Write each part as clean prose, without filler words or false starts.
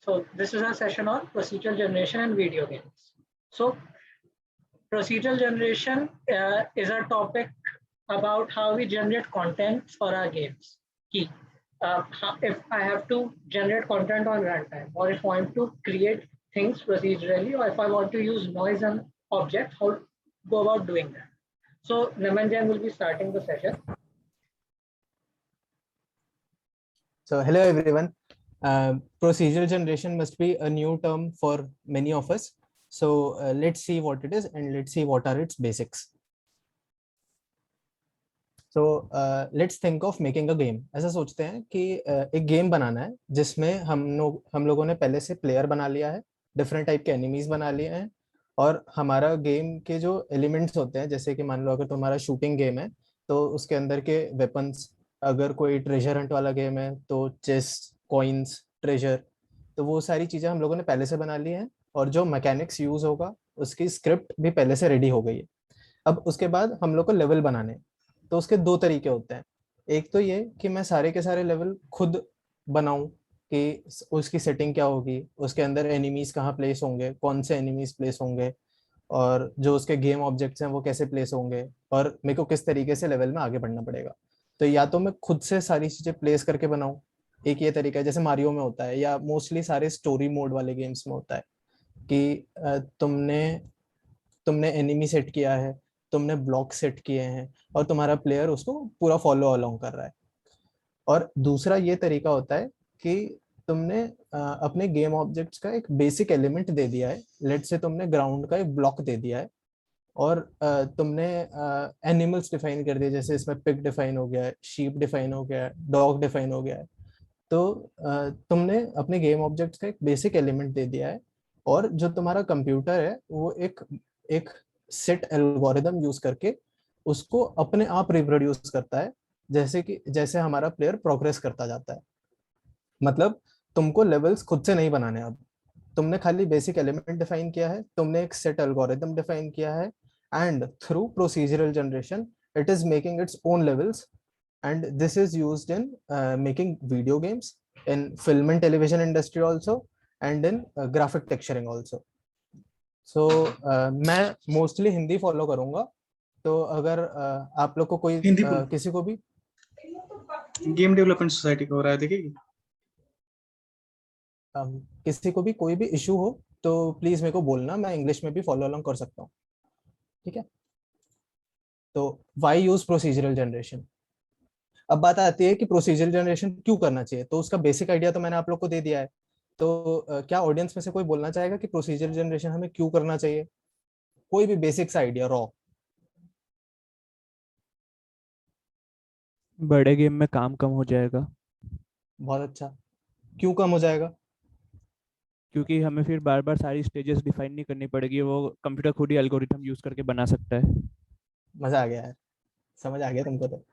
So this is a session on procedural generation and video games. So procedural generation is a topic about how we generate content for our games. Key. If I have to generate content on runtime, or if I want to create things procedurally, or if I want to use noise and objects, how to go about doing that. So Nimanjan will be starting the session. So hello everyone. Procedural generation must be a new term for many of us. So let's see what it is and let's see what are its basics. So let's think of making a game. ऐसा सोचते हैं कि एक game बनाना है जिसमें हम लोगों ने पहले से प्लेयर बना लिया है, डिफरेंट टाइप के एनिमीज बना लिए हैं, और हमारा गेम के जो एलिमेंट्स होते हैं, जैसे कि मान लो अगर तुम्हारा शूटिंग गेम है तो उसके अंदर के वेपन्स, अगर कोई ट्रेजर हंट वाला गेम है तो चेस्ट, कॉइन्स, ट्रेजर, तो वो सारी चीजें हम लोगों ने पहले से बना ली हैं, और जो मैकेनिक्स यूज होगा उसकी स्क्रिप्ट भी पहले से रेडी हो गई है। अब उसके बाद हम लोग को लेवल बनाने, तो उसके दो तरीके होते हैं। एक तो ये कि मैं सारे के सारे लेवल खुद बनाऊं कि उसकी सेटिंग क्या होगी, उसके अंदर एनिमीज कहाँ प्लेस होंगे, कौन से एनिमीज प्लेस होंगे, और जो उसके गेम ऑब्जेक्ट्स हैं वो कैसे प्लेस होंगे, और मेरे को किस तरीके से लेवल में आगे बढ़ना पड़ेगा। तो या तो मैं खुद से सारी चीजें प्लेस करके बनाऊं, एक ये तरीका है, जैसे मारियो में होता है, या मोस्टली सारे स्टोरी मोड वाले गेम्स में होता है कि तुमने एनिमी सेट किया है, तुमने ब्लॉक सेट किए हैं, और तुम्हारा प्लेयर उसको पूरा फॉलो अलोंग कर रहा है। और दूसरा ये तरीका होता है कि तुमने अपने गेम ऑब्जेक्ट्स का एक बेसिक एलिमेंट दे दिया है, लेट से तुमने ग्राउंड का एक ब्लॉक दे दिया है, और तुमने एनिमल्स डिफाइन कर दिए, जैसे इसमें पिग डिफाइन हो गया है, शीप डिफाइन हो गया है, डॉग डिफाइन हो गया है। तो तुमने अपने गेम ऑब्जेक्ट्स का एक बेसिक एलिमेंट दे दिया है, और जो तुम्हारा कंप्यूटर है वो एक एक सेट एल्गोरिदम यूज करके उसको अपने आप रिप्रोड्यूस करता है, जैसे हमारा प्लेयर प्रोग्रेस करता जाता है। मतलब तुमको लेवल्स खुद से नहीं बनाने, अब तुमने खाली बेसिक एलिमेंट डिफाइन किया है, तुमने एक सेट एल्गोरिदम डिफाइन किया है, and through procedural generation it is making its own levels, and this is used in making video games, in film and television industry also, and in graphic texturing also. So मैं mostly Hindi follow करूंगा, तो अगर आप लोग को कोई किसी को भी गेम डेवलपमेंट सोसाइटी का हो रहा है, देखिए किसी को भी कोई भी इशू हो तो प्लीज मेरे को बोलना, मैं इंग्लिश में भी फॉलो अलोंग कर सकता हूँ, ठीक है। तो वाई यूज प्रोसीजरल जनरेशन। अब बात आती है कि प्रोसीजरल जनरेशन क्यों करना चाहिए, तो उसका बेसिक आइडिया तो मैंने आप लोग को दे दिया है। तो क्या ऑडियंस में से कोई बोलना चाहेगा कि प्रोसीजरल जनरेशन हमें क्यों करना चाहिए? कोई भी बेसिक सा आइडिया रॉ। बड़े गेम में काम कम हो जाएगा। बहुत अच्छा, क्यों कम हो जाएगा? क्योंकि हमें फिर बार बार सारी स्टेजेस डिफाइन नहीं करनी पड़ेगी, वो कंप्यूटर खुद ही एल्गोरिथम यूज करके बना सकता है। मजा आ गया यार, समझ आ गया तुमको, तो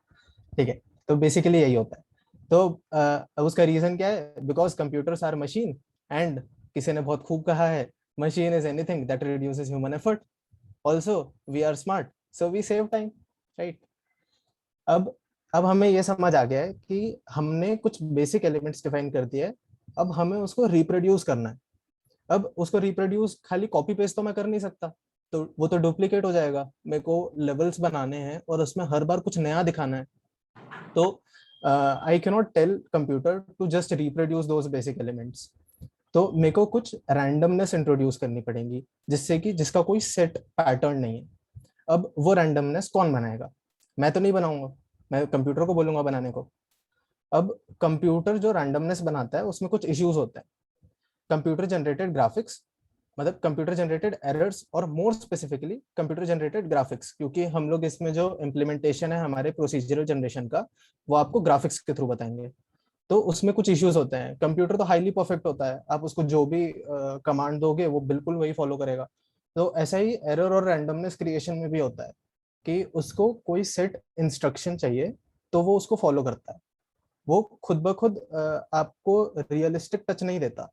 ठीक है। तो बेसिकली यही होता है। तो अब उसका रीजन क्या है? Because computers are machine, and किसी ने बहुत खूब कहा है, machine is anything that reduces human effort, also we are smart so we save time, right. अब हमें ये समझ आ गया है कि हमने कुछ बेसिक एलिमेंट्स डिफाइन कर दिए है, अब हमें उसको रिप्रोड्यूस करना है। अब उसको रिप्रोड्यूस खाली कॉपी पेस्ट तो मैं कर नहीं सकता, तो वो तो डुप्लीकेट हो जाएगा। मेरे को लेवल्स बनाने हैं और उसमें हर बार कुछ नया दिखाना है, तो I cannot tell computer to just reproduce those basic elements. तो मेरे को कुछ रैंडमनेस इंट्रोड्यूस करनी पड़ेगी, जिसका कोई सेट पैटर्न नहीं है। अब वो रैंडमनेस कौन बनाएगा? मैं तो नहीं बनाऊंगा, मैं कंप्यूटर को बोलूंगा बनाने को। अब कंप्यूटर जो रैंडमनेस बनाता है उसमें कुछ इश्यूज होते हैं। कंप्यूटर जनरेटेड ग्राफिक्स, मतलब कंप्यूटर जनरेटेड एरर्स, और more specifically computer generated graphics, क्योंकि हम लोग इसमें जो इम्प्लीमेंटेशन है हमारे प्रोसीजरल जनरेशन का, वो आपको ग्राफिक्स के थ्रू बताएंगे। तो उसमें कुछ इश्यूज होते हैं। कंप्यूटर तो हाईली परफेक्ट होता है, आप उसको जो भी कमांड दोगे वो बिल्कुल वही फॉलो करेगा। तो ऐसा ही एरर और रैंडमनेस क्रिएशन में भी होता है कि उसको कोई सेट इंस्ट्रक्शन चाहिए तो वो उसको फॉलो करता है। वो खुद ब खुद आपको रियलिस्टिक टच नहीं देता।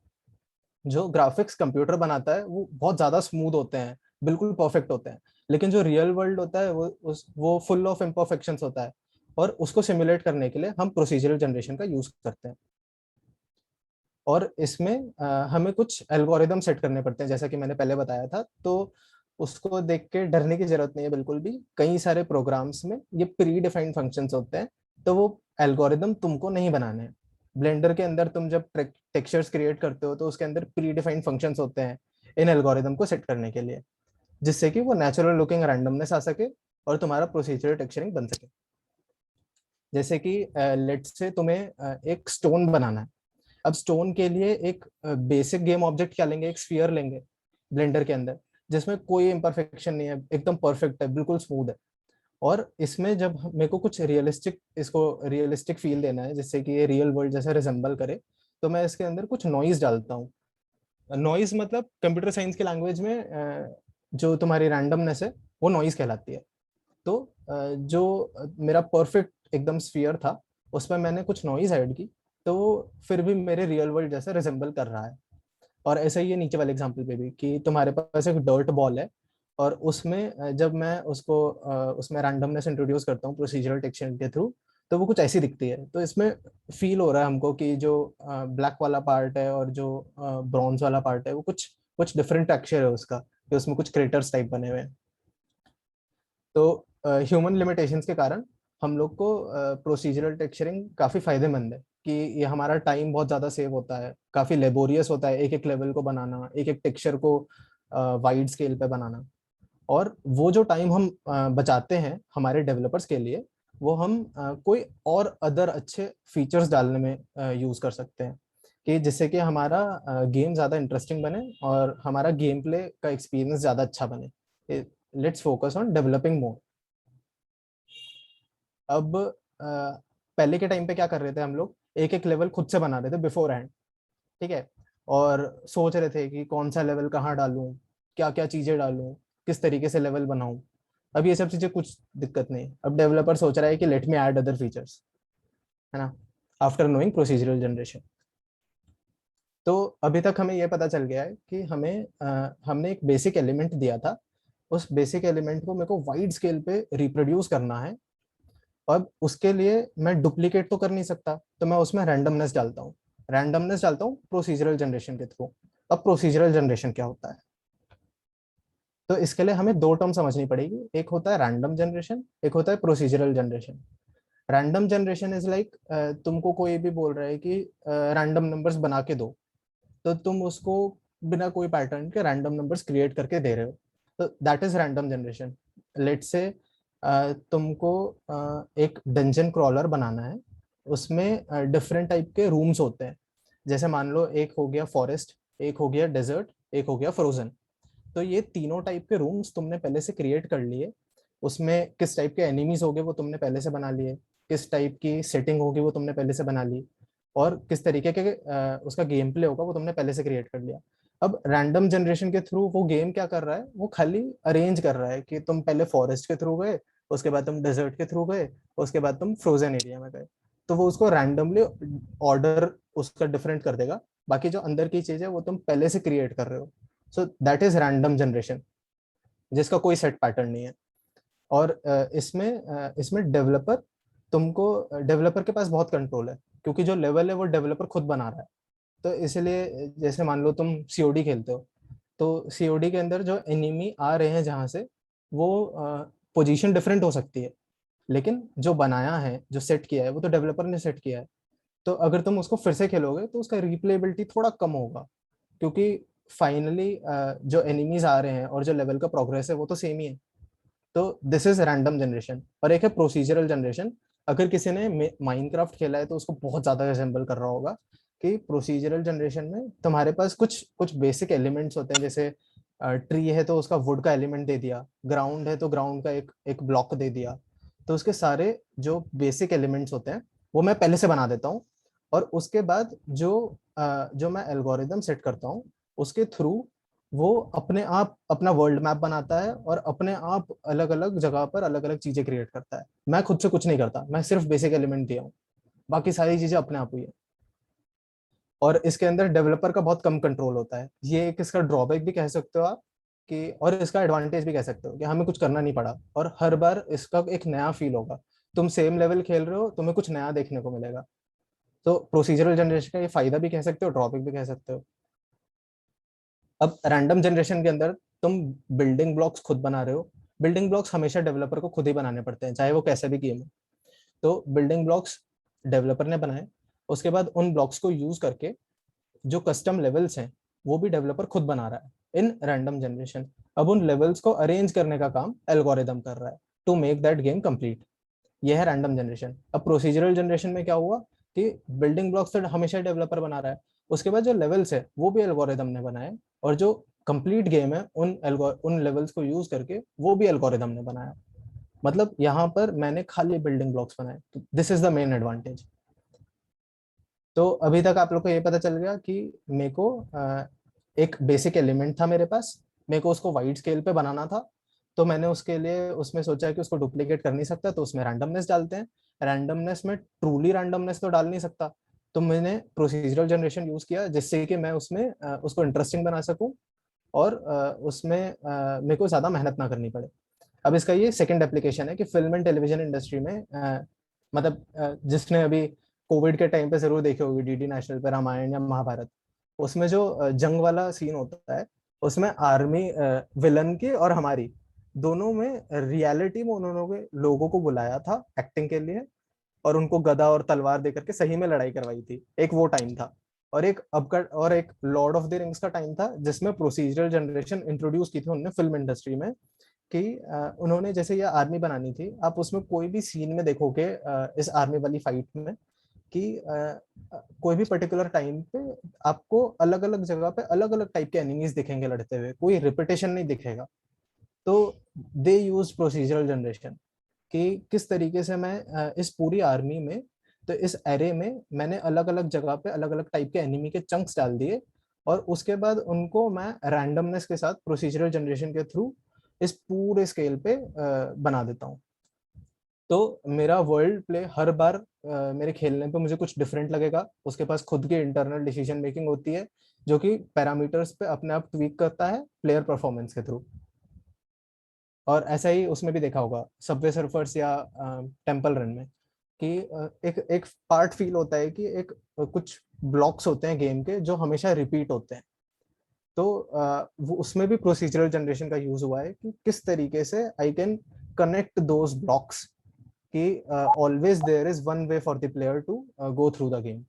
जो ग्राफिक्स कंप्यूटर बनाता है वो बहुत ज्यादा स्मूथ होते हैं, बिल्कुल परफेक्ट होते हैं, लेकिन जो रियल वर्ल्ड होता है वो फुल ऑफ इम्परफेक्शंस होता है, और उसको सिमुलेट करने के लिए हम प्रोसीजरल जनरेशन का यूज करते हैं। और इसमें हमें कुछ एल्गोरिदम सेट करने पड़ते हैं, जैसा कि मैंने पहले बताया था। तो उसको देख के डरने की जरूरत नहीं है बिल्कुल भी। कई सारे प्रोग्राम्स में ये प्री डिफाइंड फंक्शंस होते हैं, तो वो एल्गोरिदम तुमको नहीं बनाने हैं। ब्लेंडर के अंदर तुम जब टेक्सचर्स क्रिएट करते हो तो उसके अंदर प्री डिफाइंड फंक्शंस होते हैं इन एल्गोरिदम को सेट करने के लिए, जिससे कि वो नेचुरल लुकिंग रैंडमनेस आ सके और तुम्हारा प्रोसीजरल टेक्सचरिंग बन सके। जैसे कि लेट्स से तुम्हें एक स्टोन बनाना है। अब स्टोन के लिए एक बेसिक गेम ऑब्जेक्ट क्या लेंगे, एक स्फीयर लेंगे ब्लेंडर के अंदर, जिसमें कोई इम्परफेक्शन नहीं है, एकदम परफेक्ट है, बिल्कुल स्मूथ है। और इसमें जब मेरे को कुछ रियलिस्टिक फील देना है, जिससे कि ये रियल वर्ल्ड जैसा रिजेंबल करे, तो मैं इसके अंदर कुछ नॉइज डालता हूँ। नॉइज मतलब कंप्यूटर साइंस की लैंग्वेज में जो तुम्हारी रैंडमनेस है वो नॉइज कहलाती है। तो जो मेरा परफेक्ट एकदम स्फीयर था उसमें मैंने कुछ नॉइज ऐड की, तो वो फिर भी मेरे रियल वर्ल्ड जैसा रिजेंबल कर रहा है। और ऐसा ही है नीचे वाले एग्जांपल पे भी, कि तुम्हारे पास एक डर्ट बॉल है और उसमें जब मैं उसको उसमें रैंडमनेस इंट्रोड्यूस करता हूँ प्रोसीजरल टेक्सचर के थ्रू, तो वो कुछ ऐसी दिखती है। तो इसमें फील हो रहा है हमको कि जो ब्लैक वाला पार्ट है और जो ब्रॉन्ज वाला पार्ट है वो कुछ कुछ डिफरेंट टेक्सचर है उसका, कि उसमें कुछ क्रेटर्स टाइप बने हुए हैं। तो ह्यूमन लिमिटेशंस के कारण हम लोग को प्रोसीजरल टेक्सचरिंग काफ़ी फायदेमंद है, कि ये हमारा टाइम बहुत ज़्यादा सेव होता है। काफ़ी लेबोरियस होता है एक एक लेवल को बनाना, एक एक टेक्सचर को वाइड स्केल पे बनाना। और वो जो टाइम हम बचाते हैं हमारे डेवलपर्स के लिए, वो हम कोई और अदर अच्छे फीचर्स डालने में यूज़ कर सकते हैं, कि जिससे कि हमारा गेम ज़्यादा इंटरेस्टिंग बने और हमारा गेम प्ले का एक्सपीरियंस ज़्यादा अच्छा बने। लेट्स फोकस ऑन डेवलपिंग मोर। अब पहले के टाइम पे क्या कर रहे थे हम लोग, एक एक लेवल खुद से बना रहे थे बिफोर हैंड, ठीक है। और सोच रहे थे कि कौन सा लेवल कहाँ डालूं, क्या क्या चीजें डालूं, किस तरीके से लेवल बनाऊं। अब ये सब चीजें कुछ दिक्कत नहीं, अब डेवलपर सोच रहा है कि let me add other features, है ना, आफ्टर नोइंग प्रोसीजरल जनरेशन। तो अभी तक हमें यह पता चल गया है कि हमने एक बेसिक एलिमेंट दिया था, उस बेसिक एलिमेंट को मेरे को वाइड स्केल पे रिप्रोड्यूस करना है। अब उसके लिए मैं डुप्लीकेट तो कर नहीं सकता, तो मैं उसमें रैंडमनेस डालता हूँ प्रोसीजरल जनरेशन के थ्रू। अब प्रोसीजरल जनरेशन क्या होता है, तो इसके लिए हमें दो टर्म समझनी पड़ेगी। एक होता है रैंडम जनरेशन, एक होता है procedural generation. Random generation is like, तुमको कोई भी बोल रहा है कि रैंडम नंबर्स बना के दो, तो तुम उसको बिना कोई पैटर्न के रैंडम नंबर्स क्रिएट करके दे रहे हो, तो that is random generation. Let's say तुमको एक डंजन क्रॉलर बनाना है, उसमें डिफरेंट टाइप के रूम्स होते हैं। जैसे मान लो एक हो गया फॉरेस्ट, एक हो गया डेजर्ट, एक हो गया फ्रोजन। तो ये तीनों टाइप के रूम्स तुमने पहले से क्रिएट कर लिए। उसमें किस टाइप के एनिमीज होंगे वो तुमने पहले से बना लिए, किस टाइप की सेटिंग होगी वो तुमने पहले से बना ली, और किस तरीके के उसका गेम प्ले होगा वो तुमने पहले से क्रिएट कर लिया। अब रैंडम जनरेशन के थ्रू वो गेम क्या कर रहा है, वो खाली अरेंज कर रहा है कि तुम पहले फॉरेस्ट के थ्रू गए, उसके बाद तुम डेजर्ट के थ्रू गए, उसके बाद तुम फ्रोजन एरिया में गए। तो वो उसको रैंडमली ऑर्डर उसका डिफरेंट कर देगा, बाकी जो अंदर की चीज है वो तुम पहले से क्रिएट कर रहे हो। So that is random generation, जिसका कोई सेट पैटर्न नहीं है। और इसमें डेवलपर के पास बहुत कंट्रोल है, क्योंकि जो लेवल है वो डेवलपर खुद बना रहा है। तो इसलिए जैसे मान लो तुम सीओडी खेलते हो, तो सीओडी के अंदर जो एनिमी आ रहे हैं जहाँ से, वो पोजीशन डिफरेंट हो सकती है, लेकिन जो बनाया है, जो सेट किया है, वो तो डेवलपर ने सेट किया है। तो अगर तुम उसको फिर से खेलोगे तो उसका रिप्लेबिलिटी थोड़ा कम होगा, क्योंकि फाइनली जो एनिमीज आ रहे हैं और जो लेवल का प्रोग्रेस है वो तो सेम ही है। तो दिस इज रैंडम जनरेशन। और एक है प्रोसीजरल जनरेशन। अगर किसी ने माइनक्राफ्ट खेला है तो उसको बहुत ज्यादा रिजेंबल कर रहा होगा, कि प्रोसीजरल जनरेशन में तुम्हारे पास कुछ कुछ बेसिक एलिमेंट्स होते हैं। जैसे ट्री है तो उसका वुड का एलिमेंट दे दिया, ग्राउंड है तो ग्राउंड का एक एक ब्लॉक दे दिया। तो उसके सारे जो बेसिक एलिमेंट्स होते हैं वो मैं पहले से बना देता हूँ, और उसके बाद जो मैं एल्गोरिदम सेट करता हूँ उसके थ्रू वो अपने आप अपना वर्ल्ड मैप बनाता है और अपने आप अलग अलग जगह पर अलग अलग चीजें क्रिएट करता है। मैं खुद से कुछ नहीं करता, मैं सिर्फ बेसिक एलिमेंट दिया हूँ, बाकी सारी चीजें अपने आप हुई है। और इसके अंदर डेवलपर का बहुत कम कंट्रोल होता है। ये एक इसका ड्रॉबैक भी कह सकते हो आप, कि और इसका एडवांटेज भी कह सकते हो कि हमें कुछ करना नहीं पड़ा, और हर बार इसका एक नया फील होगा। तुम सेम लेवल खेल रहे हो, तुम्हें कुछ नया देखने को मिलेगा। तो प्रोसीजरल जनरेशन का ये फायदा भी कह सकते हो, ड्रॉबैक भी कह सकते हो। अब रैंडम जनरेशन के अंदर तुम बिल्डिंग ब्लॉक्स खुद बना रहे हो। बिल्डिंग ब्लॉक्स हमेशा डेवलपर को खुद ही बनाने पड़ते हैं, चाहे वो कैसा भी गेम हो। तो बिल्डिंग ब्लॉक्स डेवलपर ने बनाए, उसके बाद उन ब्लॉक्स को यूज करके जो कस्टम लेवल्स हैं वो भी डेवलपर खुद बना रहा है इन रैंडम जनरेशन। अब उन लेवल्स को अरेंज करने का काम एल्गोरिदम कर रहा है to make that game complete. यह है रैंडम जनरेशन। अब प्रोसीजरल जनरेशन में क्या हुआ कि बिल्डिंग ब्लॉक्स तो हमेशा डेवलपर बना रहा है, उसके बाद जो लेवल्स है वो भी एल्गोरिदम ने बनाए, और जो कंप्लीट गेम है उन लेवल्स को यूज करके वो भी एल्गोरिदम ने बनाया। मतलब यहाँ पर मैंने खाली बिल्डिंग ब्लॉक्स बनाए। तो this is the main advantage. तो अभी तक आप लोग को ये पता चल गया कि मेरे को एक बेसिक एलिमेंट था मेरे पास, मेरे को उसको वाइड स्केल पे बनाना था। तो मैंने उसके लिए उसमें सोचा कि उसको डुप्लीकेट कर नहीं सकता, तो उसमें रैंडमनेस डालते हैं। रैंडमनेस में ट्रूली रैंडमनेस तो डाल नहीं सकता, तो मैंने प्रोसीजरल जनरेशन यूज किया जिससे कि मैं उसमें उसको इंटरेस्टिंग बना सकूं, और उसमें मेरे को ज्यादा मेहनत ना करनी पड़े। अब इसका ये सेकंड एप्लीकेशन है कि फिल्म एंड टेलीविजन इंडस्ट्री में मतलब जिसने अभी कोविड के टाइम पे जरूर देखी होगी डीडी नेशनल पे रामायण या महाभारत, उसमें जो जंग वाला सीन होता है, उसमें आर्मी विलन की और हमारी दोनों में रियलिटी में उन्होंने लोगों को बुलाया था एक्टिंग के लिए, और उनको गदा और तलवार देकर के सही में लड़ाई करवाई थी। एक वो टाइम था, और एक लॉर्ड ऑफ द रिंग्स का टाइम था जिसमें प्रोसीजरल जनरेशन इंट्रोड्यूस की थी उन्होंने फिल्म इंडस्ट्री में। कि उन्होंने जैसे ये आर्मी बनानी थी, आप उसमें कोई भी सीन में देखोगे इस आर्मी वाली फाइट में कि कोई भी पर्टिकुलर टाइम पे आपको अलग अलग जगह पे अलग अलग टाइप के एनिमीज दिखेंगे लड़ते हुए, कोई रिपीटेशन नहीं दिखेगा। तो दे यूज प्रोसीजरल जनरेशन कि किस तरीके से मैं इस पूरी आर्मी में, तो इस एरे में मैंने अलग अलग जगह पे अलग अलग टाइप के एनिमी के चंक्स डाल दिए, और उसके बाद उनको मैं रैंडमनेस के साथ प्रोसीजरल जनरेशन के थ्रू इस पूरे स्केल पे बना देता हूँ। तो मेरा वर्ल्ड प्ले हर बार मेरे खेलने पे मुझे कुछ डिफरेंट लगेगा। उसके पास खुद की इंटरनल डिसीजन मेकिंग होती है जो कि पैरामीटर्स पे अपने आप ट्वीक करता है प्लेयर परफॉर्मेंस के थ्रू। और ऐसा ही उसमें भी देखा होगा सबवे सर्फर्स या टेम्पल रन में कि एक एक पार्ट फील होता है कि एक कुछ ब्लॉक्स होते हैं गेम के जो हमेशा रिपीट होते हैं। तो वो उसमें भी प्रोसीजरल जनरेशन का यूज हुआ है कि किस तरीके से I can connect those blocks कि always there is one way for the player to go through the game.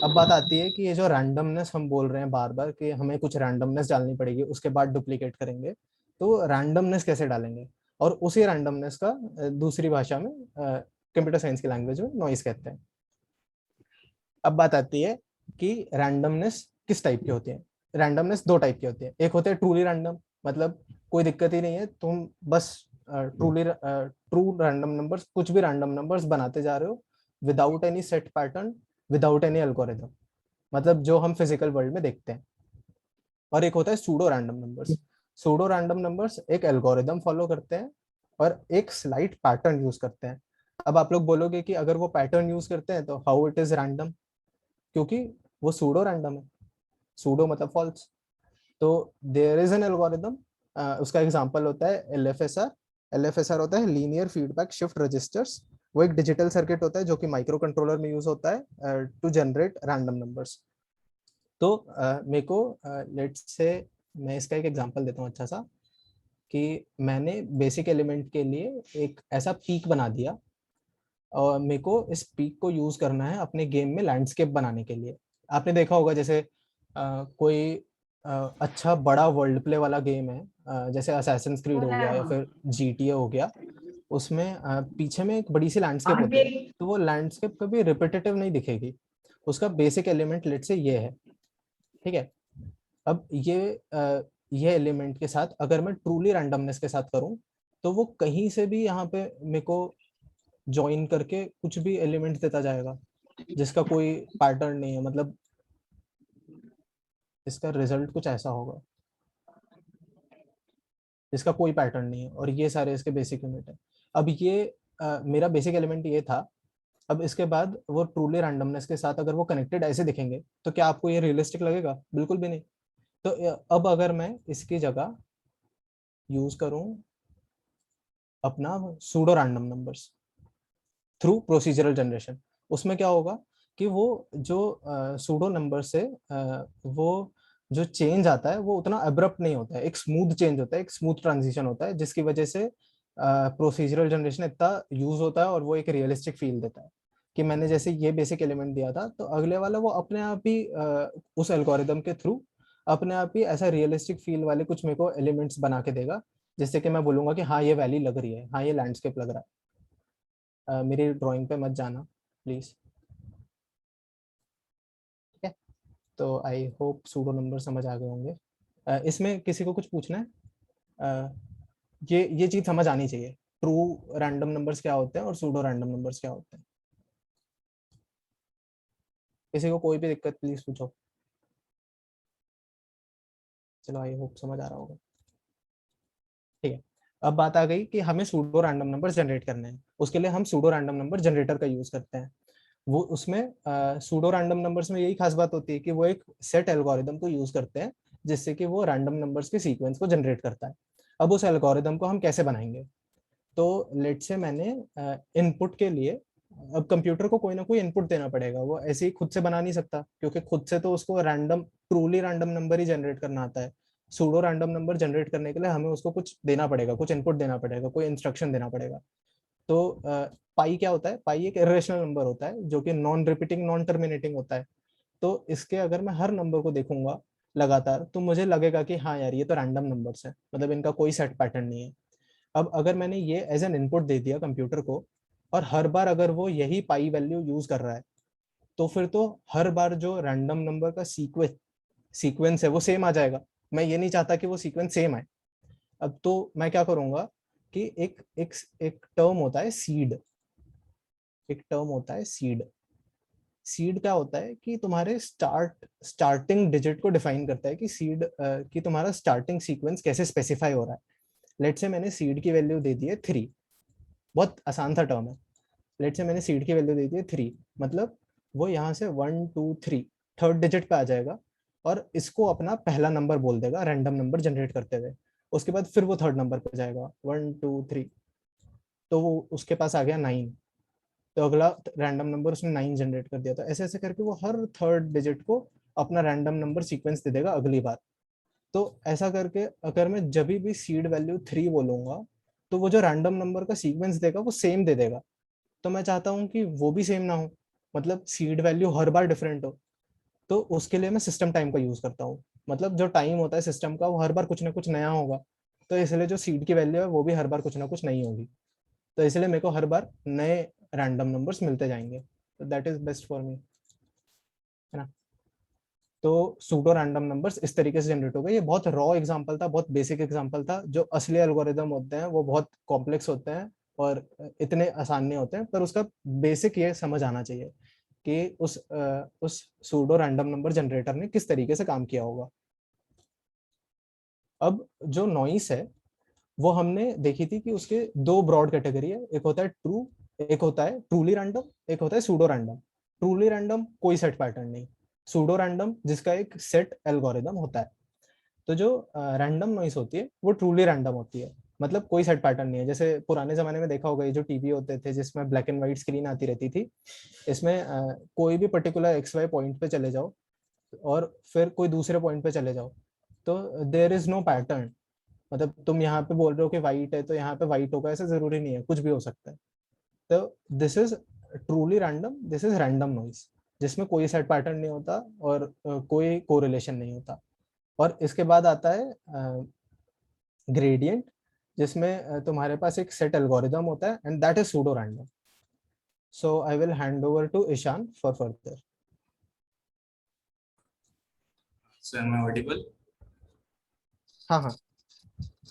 अब बात आती है कि ये जो रैंडमनेस हम बोल रहे हैं बार बार कि हमें कुछ रैंडमनेस डालनी पड़ेगी उसके बाद डुप्लीकेट करेंगे, तो रैंडमनेस कैसे डालेंगे? और उसी रैंडमनेस का दूसरी भाषा में कंप्यूटर साइंस की लैंग्वेज में नॉइज कहते हैं। अब बात आती है कि रैंडमनेस किस टाइप की होती है। रैंडमनेस दो टाइप की होती है। एक होता है ट्रूली रैंडम, मतलब कोई दिक्कत ही नहीं है, तुम बस ट्रू रैंडम नंबर्स, कुछ भी रैंडम नंबर्स बनाते जा रहे हो without any set pattern, without any algorithm, मतलब जो हम फिजिकल वर्ल्ड में देखते हैं। और एक होता है pseudo random numbers. Pseudo random numbers एक एल्गोरिदम फॉलो करते हैं और एक स्लाइट पैटर्न यूज करते हैं। अब आप लोग बोलोगे कि अगर वो पैटर्न यूज करते हैं तो हाउ इट इज रैंडम, क्योंकि वो सूडो रैंडम है। सूडो मतलब फॉल्स। तो देयर इज एन एल्गोरिदम, उसका एग्जांपल होता है एलएफएसआर। एलएफएसआर होता है लीनियर फीडबैक शिफ्ट रजिस्टर्स। वो एक डिजिटल सर्किट होता है जो कि माइक्रो कंट्रोलर में यूज होता है टू जनरेट रैंडम नंबर्स। तो मेरे को लेट्स से मैं इसका एक एग्जांपल देता हूँ अच्छा सा, कि मैंने बेसिक एलिमेंट के लिए एक ऐसा पीक बना दिया, और मेरे को इस पीक को यूज करना है अपने गेम में लैंडस्केप बनाने के लिए। आपने देखा होगा जैसे कोई अच्छा बड़ा वर्ल्ड प्ले वाला गेम है, जैसे असैसिन्स क्रीड हो गया या फिर जीटीए हो गया, उसमें पीछे में एक बड़ी सी लैंडस्केप होती है, तो वो लैंडस्केप कभी रिपीटेटिव नहीं दिखेगी। उसका बेसिक एलिमेंट लेट से ये है, ठीक है। अब ये एलिमेंट के साथ अगर मैं ट्रूली रैंडमनेस के साथ करूं, तो वो कहीं से भी यहाँ पे मेरे को ज्वाइन करके कुछ भी एलिमेंट देता जाएगा जिसका कोई पैटर्न नहीं है। मतलब इसका रिजल्ट कुछ ऐसा होगा जिसका कोई पैटर्न नहीं है, और ये सारे इसके बेसिक यूनिट है। अब ये मेरा बेसिक एलिमेंट ये था। अब इसके बाद वो ट्रूली रैंडमनेस के साथ अगर वो कनेक्टेड ऐसे दिखेंगे तो क्या आपको ये रियलिस्टिक लगेगा? बिल्कुल भी नहीं। तो अब अगर मैं इसकी जगह यूज करूं अपना pseudo random numbers through procedural generation, उसमें क्या होगा कि वो जो सूडो नंबर से वो जो चेंज आता है वो उतना अब्रप्ट नहीं होता है, एक स्मूथ चेंज होता है, एक स्मूथ ट्रांजिशन होता है, जिसकी वजह से प्रोसीजरल जनरेशन इतना यूज होता है और वो एक रियलिस्टिक फील देता है कि मैंने जैसे ये बेसिक एलिमेंट दिया था तो अगले वाला वो अपने आप ही उस एल्गोरिदम के थ्रू अपने आप ही ऐसा रियलिस्टिक फील वाले कुछ मेरे को एलिमेंट्स बना के देगा, जिससे कि मैं बोलूंगा कि हाँ ये वैली लग रही है, हाँ ये लैंडस्केप लग रहा है। मेरी ड्राइंग पे मत जाना प्लीज, ठीक है। तो आई होप सूडो नंबर समझ आ गए होंगे। इसमें किसी को कुछ पूछना है? ये चीज समझ आनी चाहिए, ट्रू रैंडम नंबर्स क्या होते हैं और सूडो रैंडम नंबर्स क्या होते हैं। किसी को कोई भी दिक्कत प्लीज पूछो। चलो आई होप समझ आ रहा होगा, ठीक है। अब बात आ गई कि हमें सूडो रैंडम नंबर जनरेट करने हैं, उसके लिए हम सूडो रैंडम नंबर जनरेटर का यूज करते हैं। वो उसमें सूडो रैंडम नंबर्स में यही खास बात होती है कि वो एक सेट एल्गोरिदम को यूज करते हैं जिससे कि वो रैंडम नंबर्स के सीक्वेंस को जनरेट करता है। अब उस एल्गोरिदम को हम कैसे बनाएंगे? तो लेट से मैंने इनपुट के लिए, अब कंप्यूटर को कोई ना कोई इनपुट देना पड़ेगा, वो ऐसे ही खुद से बना नहीं सकता क्योंकि खुद से तो उसको रैंडम ट्रूली रैंडम नंबर ही जनरेट करना आता है। सूडो रैंडम नंबर जनरेट करने के लिए हमें उसको कुछ देना पड़ेगा, कुछ इनपुट देना पड़ेगा, कोई इंस्ट्रक्शन देना पड़ेगा। तो पाई क्या होता है? पाई एक इरेशनल नंबर होता है जो कि नॉन रिपीटिंग नॉन टर्मिनेटिंग होता है। तो इसके अगर मैं हर नंबर को देखूंगा लगातार तो मुझे लगेगा कि हाँ यार ये तो रैंडम नंबर्स है, मतलब इनका कोई सेट पैटर्न नहीं है। अब अगर मैंने ये एज एन इनपुट दे दिया कंप्यूटर को और हर बार अगर वो यही पाई वैल्यू यूज कर रहा है तो फिर तो हर बार जो रैंडम नंबर का सीक्वेंस है वो सेम आ जाएगा। मैं ये नहीं चाहता कि वो सीक्वेंस सेम आए। अब तो मैं क्या करूंगा कि एक टर्म होता है सीड, एक टर्म होता है सीड। सीड क्या होता है कि तुम्हारे स्टार्टिंग डिजिट को डिफाइन करता है कि सीड कि तुम्हारा स्टार्टिंग सीक्वेंस कैसे स्पेसिफाई हो रहा है। लेट से मैंने सीड की वैल्यू दे दी है 3, बहुत आसान सा टर्म है। लेट से मैंने सीड की वैल्यू दे दी है 3, मतलब वो यहाँ से 1 2 3 थर्ड डिजिट पे आ जाएगा और इसको अपना पहला नंबर बोल देगा रैंडम नंबर जनरेट करते हुए। उसके बाद फिर वो थर्ड नंबर पे जाएगा 1 2 3, तो वो उसके पास आ गया 9, तो अगला रैंडम नंबर उसने 9 जनरेट कर दिया। तो ऐसे ऐसे करके वो हर थर्ड डिजिट को अपना रैंडम नंबर सीक्वेंस दे देगा अगली बार। तो ऐसा करके अगर मैं जब भी सीड वैल्यू 3 बोलूंगा तो वो जो रैंडम नंबर का सीक्वेंस देगा वो सेम दे देगा। तो मैं चाहता हूँ कि वो भी सेम ना हो, मतलब सीड वैल्यू हर बार डिफरेंट हो। तो उसके लिए मैं सिस्टम टाइम का यूज करता हूँ, मतलब जो टाइम होता है सिस्टम का वो हर बार कुछ ना कुछ नया होगा। तो इसलिए जो सीड की वैल्यू है वो भी हर बार कुछ ना कुछ नई होगी। तो इसलिए मेरे को हर बार नए रैंडम नंबर्स मिलते जाएंगे। तो that is best for me, है ना। तो सूडो रैंडम नंबर्स इस तरीके से जनरेट हो गए। ये बहुत रॉ एग्जांपल था, बहुत बेसिक एग्जांपल था। जो असली एल्गोरिदम होते हैं वो बहुत कॉम्प्लेक्स होते हैं और इतने आसान नहीं होते हैं, पर उसका बेसिक ये समझ आना चाहिए कि उस सूडो रैंडम नंबर जनरेटर ने किस तरीके से काम किया होगा। अब जो नॉइस है वो हमने देखी थी कि उसके दो ब्रॉड कैटेगरी है, एक होता है ट्रू, एक होता है ट्रूली रैंडम, एक होता है सूडो रैंडम। ट्रूली रैंडम कोई सेट पैटर्न नहीं, सूडो रैंडम जिसका एक सेट एल्गोरिदम होता है। तो जो रैंडम नॉइस होती है वो ट्रूली रैंडम होती है, मतलब कोई सेट पैटर्न नहीं है। जैसे पुराने जमाने में देखा होगा ये जो टीवी होते थे जिसमें ब्लैक एंड व्हाइट स्क्रीन आती रहती थी, इसमें कोई भी पर्टिकुलर एक्स वाई पॉइंट पे चले जाओ और फिर कोई दूसरे पॉइंट पे चले जाओ तो देयर इज नो पैटर्न। मतलब तुम यहाँ पे बोल रहे हो कि व्हाइट है तो यहाँ पे व्हाइट होगा, ऐसा जरूरी नहीं है, कुछ भी हो सकता है। तो this is truly random, this is random noise जिसमें कोई सेट पैटर्न नहीं होता और कोई कोरिलेशन नहीं होता। और इसके बाद आता है ग्रेडियंट, जिसमें तुम्हारे पास एक सेट एल्गोरिदम होता है and that is pseudo random. So I will hand over to Ishan for further. So am I audible? हाँ हाँ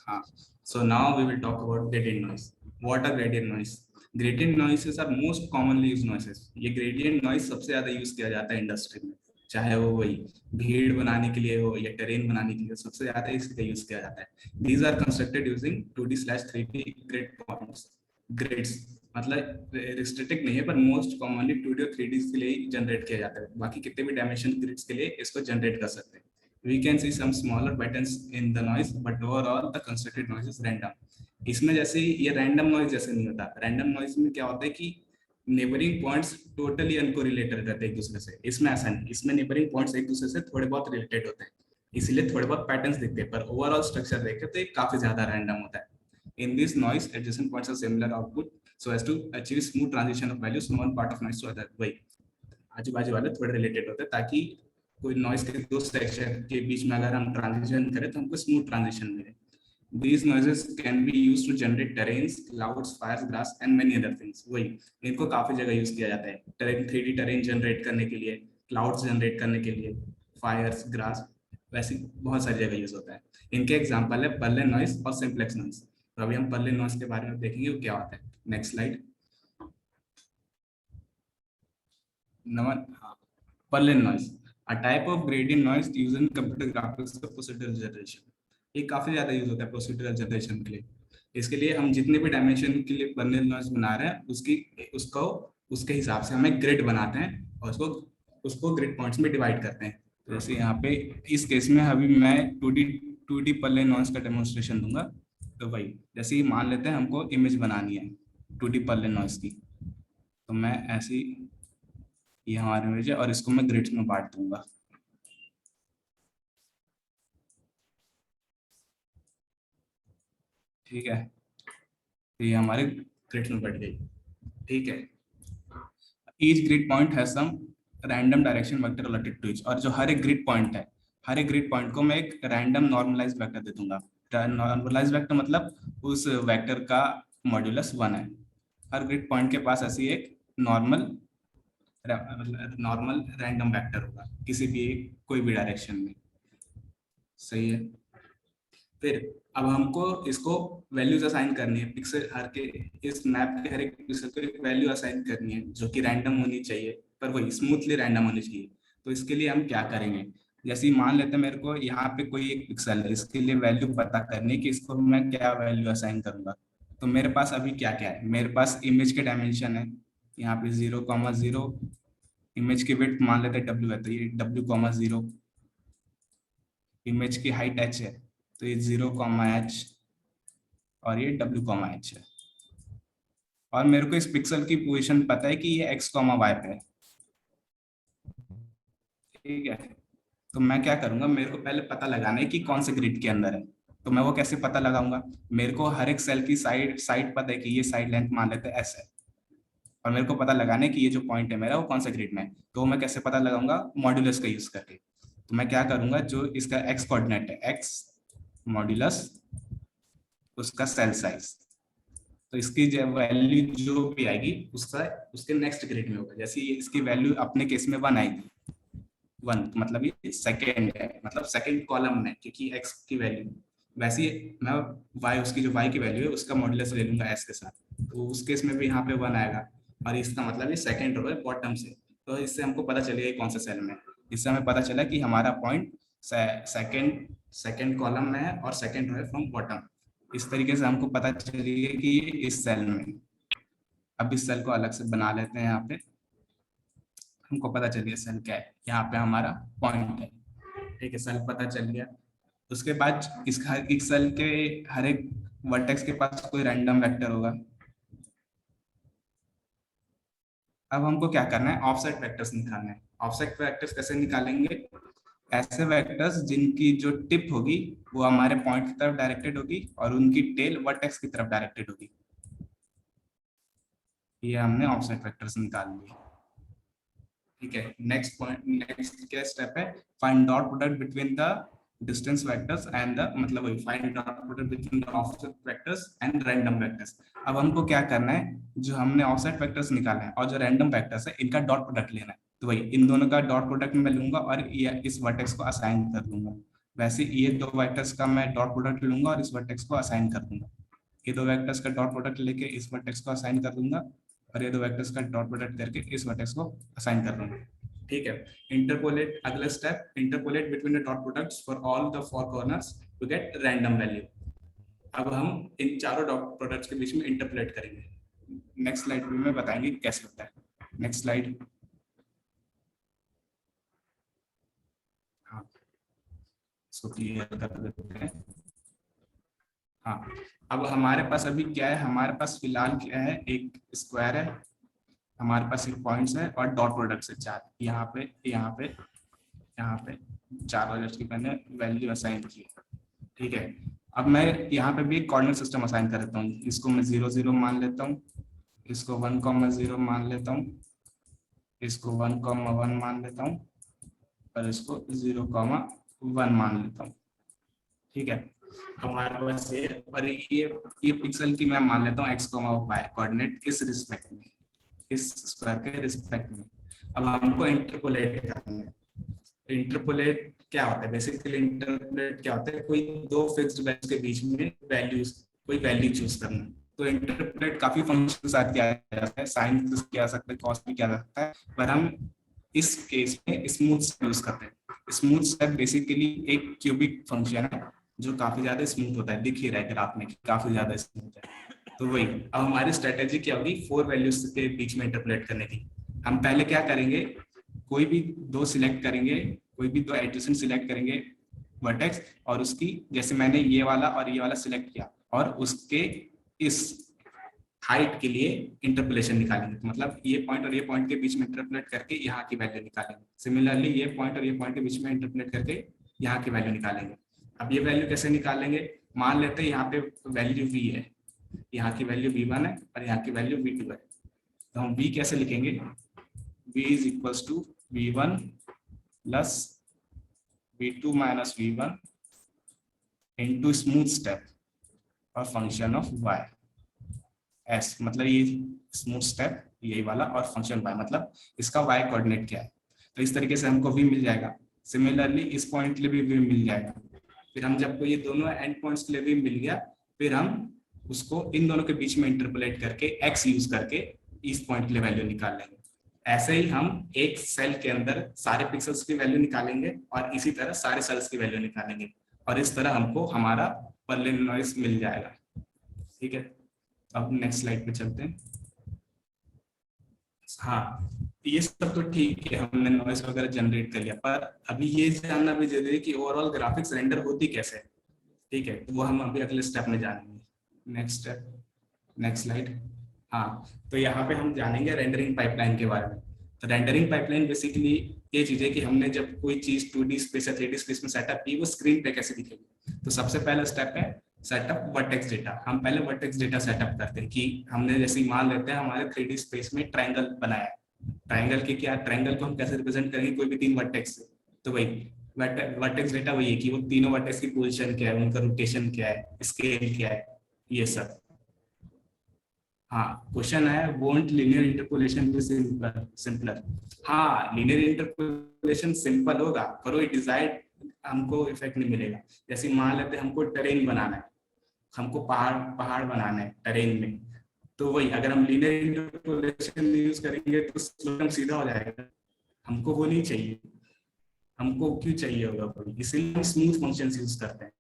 हाँ. So now we will talk about gradient noise. What are gradient noise? Gradient noises are most commonly used noises. ये gradient noise सबसे ज्यादा use किया जाता है industry में, चाहे वो वही भीड़ बनाने के लिए हो या टेरेन बनाने के लिए, सबसे ज्यादा इसका यूज किया जाता है। These are constructed using 2D/3D grid points. Grids मतलब रिस्ट्रिक्टेड नहीं है, पर मोस्ट कॉमनली 2D और 3D के लिए जनरेट किया जाता है। बाकी कितने भी डायमेंशन ग्रिड्स के लिए इसको जनरेट कर सकते हैं। We can see some smaller patterns in the noise, but overall the constructed noise is random. इसमें जैसे ये रैंडम नॉइज जैसे नहीं होता। रैंडम नॉइज में क्या होता है कि नेबरिंग पॉइंट्स टोटली अनकोरिलेटेड रहते हैं एक दूसरे से। इसमें ऐसा नहीं, इसमें नेबरिंग पॉइंट्स एक दूसरे से थोड़े बहुत रिलेटेड होते हैं, इसलिए थोड़े बहुत पैटर्न्स दिखते हैं, पर ओवरऑल स्ट्रक्चर देखें तो ये काफी ज्यादा रैंडम होता है। In this noise adjacent points are similar output so as to achieve smooth transition of values from one part of noise to other. वही आजू बाजू वाले थोड़े रिलेटेड होते हैं, ताकि कोई नॉइस के दो सेक्शन के बीच में अगर हम ट्रांजिशन करें तो हमको स्मूथ ट्रांजिशन मिले। These noises can be used to generate terrains, clouds, fires, grass and many other things। वही इनको काफी जगह यूज किया जाता है, terrain 3D terrain जनरेट करने के लिए, clouds जनरेट करने के लिए, fires, grass, वैसे बहुत सारी जगह यूज होता है। इनके एग्जांपल है पर्लिन नॉइस और सिंप्लेक्स नॉइस। तो अभी हम पर्लिन नॉइस के बारे में देखेंगे वो क्या होता है। Next slide. Number Perlin noise, a type of gradient noise used in computer graphics for procedural generation। ये काफी ज्यादा यूज होता है प्रोसीड्यूरल जनरेशन के लिए। इसके लिए हम जितने भी डायमेंशन के लिए पर्लिन नॉइस बना रहे हैं उसके हिसाब से हमें ग्रिड बनाते हैं और उसको ग्रिड पॉइंट्स में डिवाइड करते हैं। तो जैसे यहाँ पे इस केस में अभी मैं 2D पर्लिन नॉइस का डेमोन्स्ट्रेशन दूंगा। तो भाई जैसे ही मान लेते हैं हमको इमेज बनानी है 2D पर्लिन नॉइस की, तो मैं ऐसी ये हमारी इमेज है और इसको मैं ग्रिड्स में बांट दूंगा। ठीक है, तो ये हमारे ग्रिड में बढ़ गई। ठीक है, each grid point has some random direction vector related to each. और जो हर एक ग्रिड पॉइंट है, हर एक ग्रिड पॉइंट को मैं एक रैंडम नॉर्मलाइज्ड वेक्टर दे दूंगा। नॉर्मलाइज्ड वेक्टर मतलब उस वेक्टर का मॉड्यूलस 1 है। हर ग्रिड पॉइंट के पास ऐसी एक नॉर्मल रैंडम वेक्टर होगा किसी भी कोई भी डायरेक्शन में। सही है। फिर अब हमको इसको वैल्यूज असाइन करनी है, पिक्सल हर के इस मैप के हर एक पिक्सल को एक वैल्यू असाइन करनी है जो कि रैंडम होनी चाहिए, पर वही स्मूथली रैंडम होनी चाहिए। तो इसके लिए हम क्या करेंगे, जैसे ही मान लेते हैं मेरे को यहाँ पे कोई एक पिक्सल है, इसके लिए वैल्यू पता करनी है कि इसको मैं क्या वैल्यू असाइन करूंगा। तो मेरे पास अभी क्या क्या है, मेरे पास इमेज के डायमेंशन है यहाँ पे 0,0, इमेज की विड्थ मान लेते हैं W है तो ये W,0, इमेज की हाइट h है तो ये 0,h और ये W,h है। और मेरे को इस पिक्सल की पोजीशन पता है कि ये x, y पे है। ठीक है, तो मैं क्या करूंगा, मेरे को पहले पता लगाना है कि कौन से ग्रिड के अंदर है। तो मैं वो कैसे पता लगाऊंगा, मेरे को हर एक सेल की साइड पता है कि ये साइड लेंथ मान लेते हैं s है, और मेरे को पता लगाना है कि ये जो पॉइंट है मेरा वो कौन सा ग्रिड में है। तो मैं कैसे पता लगाऊंगा, मॉड्यूलस का यूज करके। तो मैं क्या करूंगा, जो इसका x कोऑर्डिनेट है, x मॉड्यूलस उसका सेल साइज, तो इसकी वैल्यू जो भी आएगी उसके नेक्स्ट ग्रिड में होगा। जैसे इसकी वैल्यू अपने केस में 1 आएगी, 1 मतलब ये सेकेंड है, मतलब सेकेंड कॉलम में, क्योंकि x की वैल्यू, वैसे ही मैं y, उसकी जो y की वैल्यू है उसका मॉड्यूलस ले लूंगा s के साथ, तो उस केस में भी यहाँ पे 1 आएगा और इसका मतलब ये सेकेंड रो है बॉटम से। तो इससे हमको पता चलेगा कौन सा सेल में। इससे हमें पता चला कि हमारा पॉइंट सेकेंड कॉलम में है और सेकेंड रो है फ्रॉम बॉटम। इस तरीके से हमको पता चलेगा कि ये इस सेल में। अब इस सेल को अलग से बना लेते हैं, यहाँ पे हमको पता चल गया सेल क्या है, यहाँ पे हमारा पॉइंट है। ठीक है, सेल पता चल गया। उसके बाद इस सेल के हर एक वर्टेक्स के पास कोई रैंडम वेक्टर होगा। अब हमको क्या करना है, ऑफसेट वेक्टर्स निकालना है। ऑफसेट वेक्टर्स कैसे निकालेंगे, ऐसे वेक्टर्स जिनकी जो टिप होगी वो हमारे पॉइंट की तरफ डायरेक्टेड होगी और उनकी टेल वर्टेक्स की तरफ डायरेक्टेड होगी। ये हमने ऑफसेट वेक्टर्स निकाल लिए। ठीक है, नेक्स्ट क्या स्टेप है, find dot product between the distance vectors and the, मतलब वही find dot product between the offset vectors and random vectors. अब हमको क्या करना है, जो हमने ऑफसेट वेक्टर्स निकाले हैं और जो रैंडम वेक्टर्स है इनका डॉट प्रोडक्ट लेना है। तो वही इन दोनों का डॉट प्रोडक्ट मैं लूंगा और ये इस वर्टेक्स को असाइन कर दूंगा। वैसे ये दो वेक्टर्स का मैं डॉट प्रोडक्ट लूंगा और इस वर्टेक्स को असाइन कर दूंगा। ये दो वेक्टर्स का डॉट प्रोडक्ट लेके इस वर्टेक्स को असाइन कर दूंगा और ये दो वेक्टर्स का डॉट प्रोडक्ट करके इस वर्टेक्स को असाइन कर दूंगा। ठीक है, इंटरपोलेट, अगला step, interpolate between the dot products for all the 4 corners to get random value. अब हम इन चारों डॉट प्रोडक्ट्स के बीच में इंटरपोलेट करेंगे। नेक्स्ट स्लाइड में बताएंगे कैसे होता है। Next slide. हाँ, इसको क्लियर कर देते हैं। हाँ, अब हमारे पास अभी क्या है, हमारे पास फिलहाल क्या है, एक स्क्वायर है हमारे पास एक पॉइंट्स है और डॉट प्रोडक्ट है 4, यहाँ पे यहाँ पे यहाँ पे 4 वैल्यूज की मैंने वैल्यू असाइन की। ठीक है, अब मैं यहाँ पे भी एक कोऑर्डिनेट सिस्टम असाइन कर देता हूँ। इसको मैं 0 0 मान लेता हूँ, इसको 1 0 मान लेता हूँ, इसको 1 1 मान लेता हूँ और इसको 0 1 मान लेता हूँ। ठीक है, हमारे पास ये और ये पिक्सल की मैं मान लेता हूँ x, y कोऑर्डिनेट इस रिस्पेक्ट में, इस स्क्वायर के रिस्पेक्ट में। अब हमको इंटरपोलेट करना है। इंटरपोलेट क्या होता है? बेसिकली इंटरपोलेट क्या होता है? कोई दो फिक्स्ड वैल्यूज के बीच में वैल्यूज, कोई वैल्यू चूज करना। तो इंटरपोलेट काफी फंक्शन के साथ किया जाता है, साइन किया जा सकता है, कॉस भी किया जा सकता है, पर हम इस केस में स्मूथ स्टेप यूज करते हैं। स्मूथ स्टेप बेसिकली एक क्यूबिक फंक्शन है जो काफी ज्यादा स्मूथ होता है, दिख ही रहा है ग्राफ में काफी ज्यादा स्मूथ है। तो वही, अब हमारी स्ट्रेटेजी क्या होगी 4 वैल्यूज के बीच में इंटरपोलेट करने की। हम पहले क्या करेंगे, कोई भी दो सिलेक्ट करेंगे, कोई भी दो एडजेसेंट सिलेक्ट करेंगे वर्टेक्स, और उसकी जैसे मैंने ये वाला और ये वाला सिलेक्ट किया और उसके इस हाइट के लिए इंटरपोलेशन निकालेंगे। तो मतलब ये पॉइंट और ये पॉइंट के बीच में इंटरपोलेट करके यहाँ की वैल्यू निकालेंगे। सिमिलरली ये पॉइंट और ये पॉइंट के बीच में इंटरपोलेट करके यहाँ की वैल्यू निकालेंगे। अब ये वैल्यू कैसे निकालेंगे? मान लेते हैं यहाँ पे वैल्यू v है, यहाँ की वैल्यू v1 है और यहाँ की वैल्यू v2 है। तो हम v कैसे लिखेंगे? v is equals to v1 plus v2 minus v1 into smooth step और फंक्शन ऑफ y s, मतलब ये स्मूथ स्टेप यही वाला और फंक्शन y, मतलब इसका y कोऑर्डिनेट क्या है। तो इस तरीके से हमको v मिल जाएगा। सिमिलरली इस पॉइंट के लिए भी v मिल जाएगा। फिर हम जब ये दोनों एंड पॉइंट्स के लिए v मिल गया, फिर हम उसको इन दोनों के बीच में इंटरपोलेट करके x यूज करके इस पॉइंट के लिए वैल्यू निकाल लेंगे। ऐसे ही हम एक सेल के अंदर सारे पिक्सेल्स की वैल्यू निकालेंगे और इसी तरह सारे सेल्स की वैल्यू निकालेंगे, और इस तरह हमको हमारा पर्लिन नॉइस मिल जाएगा। ठीक है, अब नेक्स्ट स्लाइड पे चलते हैं। हाँ, ये सब तो ठीक है, हमने नॉइस वगैरह जनरेट कर लिया, पर अभी ये जानना भी जरूरी है कि ओवरऑल ग्राफिक्स रेंडर होती कैसे है। ठीक है, तो वो हम अभी अगले स्टेप में जानेंगे। Next step, next slide. हाँ, तो यहाँ पे हम जानेंगे रेंडरिंग पाइपलाइन के बारे में। तो रेंडरिंग पाइपलाइन बेसिकली ये चीज है कि हमने जब कोई चीज 2D स्पेस या 3D स्पेस में सेटअप की, वो स्क्रीन पे कैसे दिखेगी। तो सबसे पहला स्टेप है सेटअप वर्टेक्स डेटा। हम पहले वर्टेक्स डेटा सेटअप करते हैं कि हमने जैसे मान लेते हैं हमारे 3D स्पेस में ट्रायंगल बनाया है। ट्रायंगल के क्या, ट्रायंगल को हम कैसे रिप्रेजेंट करेंगे, कोई भी 3 वर्टेक्स से। तो वही वर्टेक्स डेटा वही है कि वो तीनों वर्टेक्स की पोजीशन क्या है, उनका रोटेशन क्या है, स्केल क्या है, ये सब। हाँ, क्वेश्चन है won't linear interpolation be simpler. हाँ, लीनियर इंटरपोलेशन सिंपल होगा, पर वो डिजायर्ड हमको इफेक्ट नहीं मिलेगा। जैसे मान लेते हैं हमको टेरेन बनाना है, हमको पहाड़ पहाड़ बनाना है टेरेन में, तो वही अगर हम लीनियर इंटरपोलेशन यूज करेंगे तो स्लोगन सीधा हो जाएगा। हमको वो नहीं चाहिए, हमको क्यों चाहिए होगा कोई, इसीलिए हम स्मूथ फंक्शंस यूज करते हैं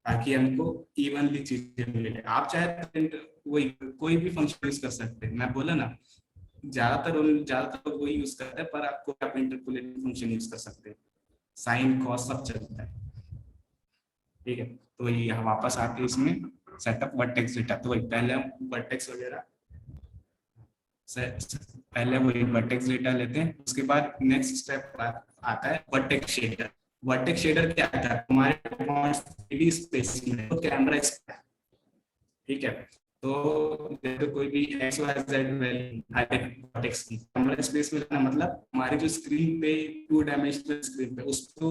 ताकि हमको इवनली चीजें मिले। आप चाहे वही कोई भी फंक्शन यूज कर सकते हैं, मैं बोला ना ज्यादातर वही यूज करते हैं, पर आपको आप इंटरपोलेटिंग फंक्शन यूज कर सकते हैं, साइन कॉस सब चलता है। ठीक है, तो वही यहाँ वापस आते हैं इसमें सेटअप वर्टेक्स डेटा। तो वही पहले हम वर्टेक्स वगैरह पहले वही वर्टेक्स डेटा लेते हैं, उसके बाद नेक्स्ट स्टेप आता है वर्टेक्स शेडर। वर्टेक्स शेडर क्या आता है, हमारे पॉइंट्स 3D स्पेस में तो कैमरा, ठीक है। तो जैसे कोई भी X Y Z value vertex की कैमरा स्पेस में लेना, मतलब हमारी जो स्क्रीन पे 2 डायमेंशनल स्क्रीन पे उसको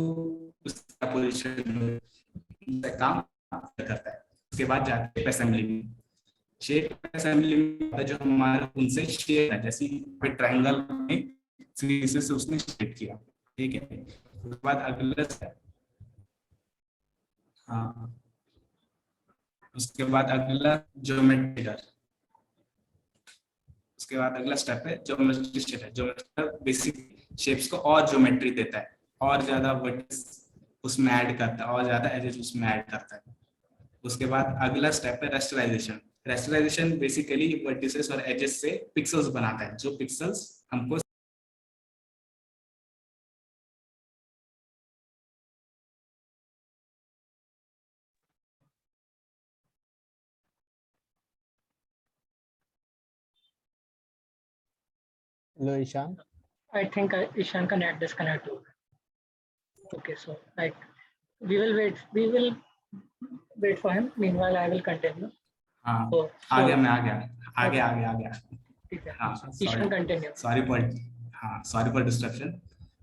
उसका पोजीशन काम करता है। उसके बाद जाते हैं असेंबली में। शेप असेंबली में जो हमारे उनसे शेप है, जैसे ट्रायंगल में सीधे से उसने शेप किया। ठीक है, उसके बाद अगला हाँ, उसके बाद अगला ज्योमेट्री, उसके बाद अगला स्टेप है geometry shader. Geometry basic shapes को और ज्योमेट्री देता है, और ज्यादा वर्टेक्स उसमें ऐड करता है, और ज्यादा एजेस उसमें ऐड करता है। उसके बाद अगला स्टेप है रेस्टराइजेशन। रेस्टराइजेशन बेसिकली वर्टिसेस और एजेस से पिक्सेल्स बनाता है, जो पिक्सेल्स हमको Hello, Ishan. I think Ishan can net disconnect. Okay, so like we will wait for him. Meanwhile, I will continue. हाँ So, आ गया, so मैं आ गया ठीक है, हाँ Ishan continue. Sorry for disruption.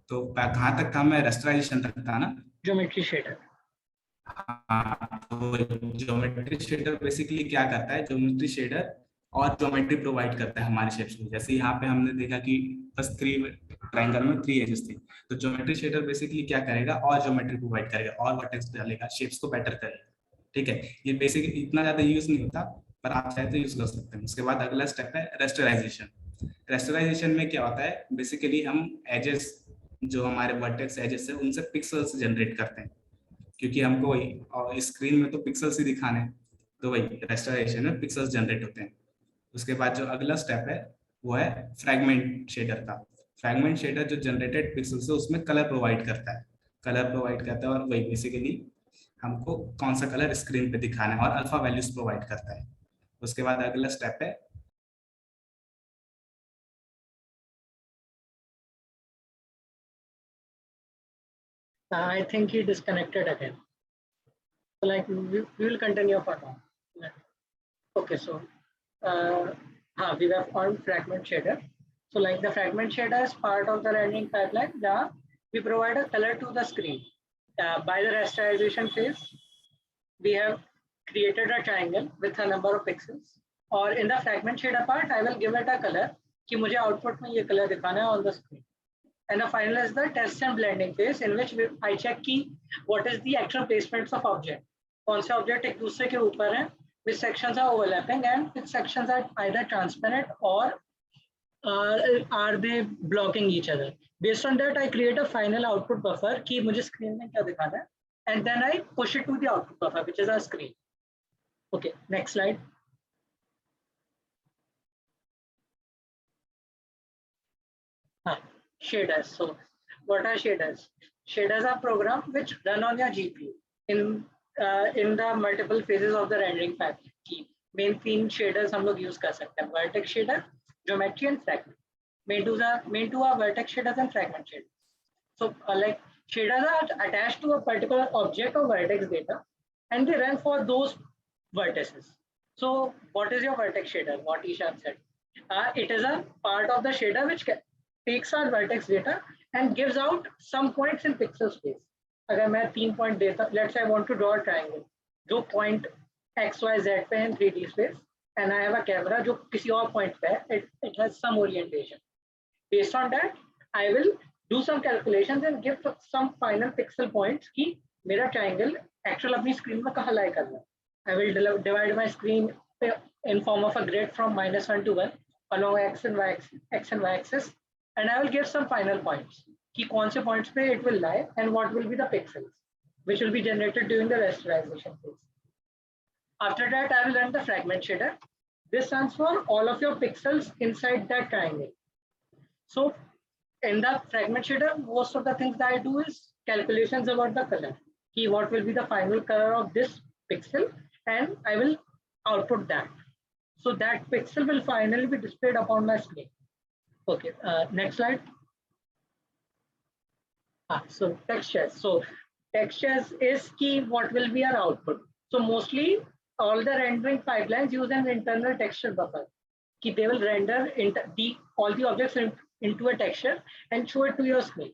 तो कहाँ तक था मैं? रेस्टराइजेशन तक था ना? Geometry shader. हाँ, तो ज्योमेट्री शेडर बेसिकली क्या करता है? ज्योमेट्री शेडर और ज्योमेट्री प्रोवाइड करता है हमारे शेप्स में। जैसे यहाँ पे हमने देखा कि बस ट्रायंगल में 3 एजेस थी, तो ज्योमेट्री शेडर बेसिकली क्या करेगा? और ज्योमेट्री प्रोवाइड करेगा और वर्टेक्स डालेगा, शेप्स को बेटर करेगा। ठीक है, ये बेसिकली इतना ज्यादा यूज नहीं होता, पर आप चाहे तो यूज कर सकते हैं। उसके बाद अगला स्टेप है रेस्टराइजेशन। रेस्टराइजेशन में क्या होता है? बेसिकली हम एजेस, जो हमारे वर्टेक्स एजेस है, उनसे पिक्सल्स जनरेट करते हैं, क्योंकि हमको वही स्क्रीन में तो पिक्सल्स ही दिखाने हैं, तो वही रेस्टोरेशन में पिक्सल्स जनरेट होते हैं। उसके बाद जो अगला स्टेप है वो है फ्रैगमेंट शेडर का। फ्रैगमेंट शेडर जो जनरेटेड पिक्सल्स है उसमें कलर प्रोवाइड करता है, और वही बेसिकली हमको कौन सा कलर स्क्रीन पे दिखाना है, और अल्फा वैल्यूज प्रोवाइड करता है। उसके बाद अगला स्टेप है I think he disconnected again. So like we will continue for now. Okay, so we have found fragment shader. So like the fragment shader is part of the rendering pipeline. Yeah, we provide a color to the screen. By the rasterization phase, we have created a triangle with a number of pixels. Or in the fragment shader part, I will give it a color कि मुझे output में ये color दिखाना है on the screen. And the final is the test and blending phase, in which I check की what is the actual placements of object. कौन से object एक दूसरे के ऊपर हैं, which sections are overlapping and which sections are either transparent or are they blocking each other. Based on that, I create a final output buffer कि मुझे screen में क्या दिखाना है, and then I push it to the output buffer, which is our screen. Okay, next slide. Shaders. So what are shaders? Shaders are programs which run on your GPU in the multiple phases of the rendering pipeline. Main 3 shaders हम लोग use कर सकते हैं: vertex shader, geometry and fragment. Main two are vertex shaders and fragment shaders. So like shaders are attached to a particular object or vertex data, and they run for those vertices. So what is your vertex shader? What Ishan said. It is a part of the shader which takes our vertex data and gives out some points in pixel space. अगर मैं 3 point देता, let's say I want to draw a triangle जो point x y z पे है 3D space, and I have a camera जो किसी और point पे है, it has some orientation. Based on that, I will do some calculations and give some final pixel points कि मेरा triangle actual अपनी screen में कहाँ lie करना है. I will divide my screen in form of a grid from -1 to 1 along x and y axis, and I will give some final points कि कौन से points पे it will lie and what will be the pixels which will be generated during the rasterization phase. After that, I will run the fragment shader. This runs for all of your pixels inside that triangle. So in the fragment shader, most of the things that I do is calculations about the color. Ki what will be the final color of this pixel, and I will output that. So that pixel will finally be displayed upon my screen. Okay, next slide. So textures. So textures is key. What will be our output? So mostly all the rendering pipelines use an internal texture buffer. Ki they will render all the objects into a texture and show it to your screen.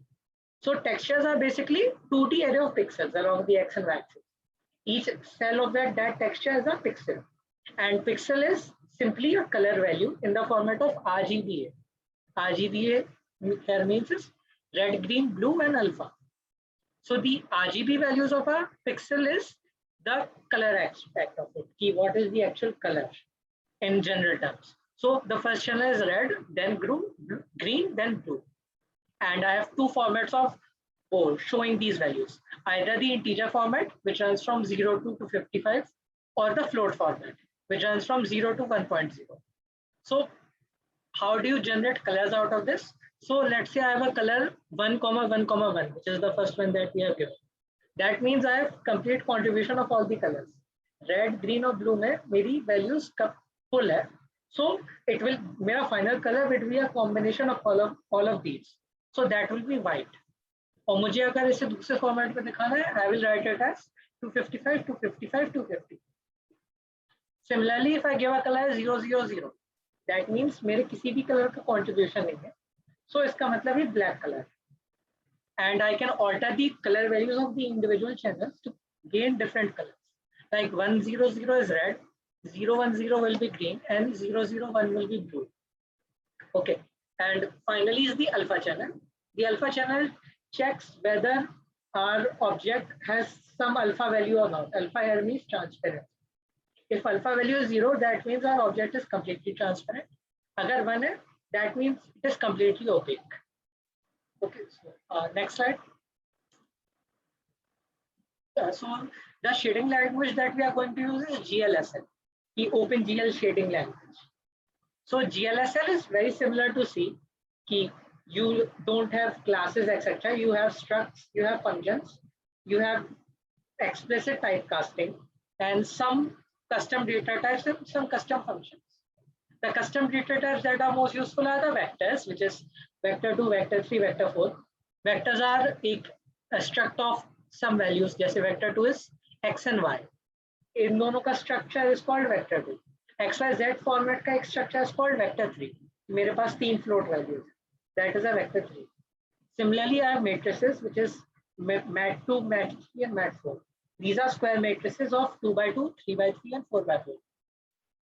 So textures are basically 2D array of pixels along the x and y axis. Each cell of that texture is a pixel, and pixel is simply a color value in the format of RGBA. RGBA here means is red, green, blue, and alpha. So the RGB values of a pixel is the color aspect of it. Ki what is the actual color in general terms. So the first channel is red, then green, then blue. And I have 2 formats of showing these values. Either the integer format, which runs from 0 to 55, or the float format, which runs from 0 to 1.0. So how do you generate colors out of this? So let's say I have a color 1, 1, 1, which is the first one that we have given. That means I have complete contribution of all the colors. Red, green और blue में मेरी values full है, So it will, मेरा final color will be a combination of all of these. So that will be white. और मुझे अगर इसे दूसरे फॉर्मेट में दिखाना है, I will write it as 255, 255, 250. Similarly, if I give a color 000, that means मेरे किसी भी कलर का contribution नहीं है. So इसका मतलब है black color. And I can alter the color values of the individual channels to gain different colors. Like 100 is red, 010 will be green, and 001 will be blue. Okay. And finally is the alpha channel. The alpha channel checks whether our object has some alpha value or not. Alpha here means transparent. If alpha value is 0, that means our object is completely transparent. Agar 1 hai, that means it is completely opaque. Okay, so next slide. So the shading language that we are going to use is GLSL, the OpenGL shading language. So GLSL is very similar to C. You don't have classes, etc. You have structs, you have functions, you have explicit typecasting, and some custom data types and some custom functions. The custom data types that are most useful are the vectors, which is vector 2, vector 3, vector 4. Vectors are a struct of some values, जैसे vector 2 is x and y. इन दोनों का structure is called vector 2. XYZ format का एक structure is called vector 3. मेरे पास 3 float values. That is a vector 3. Similarly, I have matrices, which is mat2, mat3, and mat4. These are square matrices of 2 by 2, 3 by 3, and 4 by 4.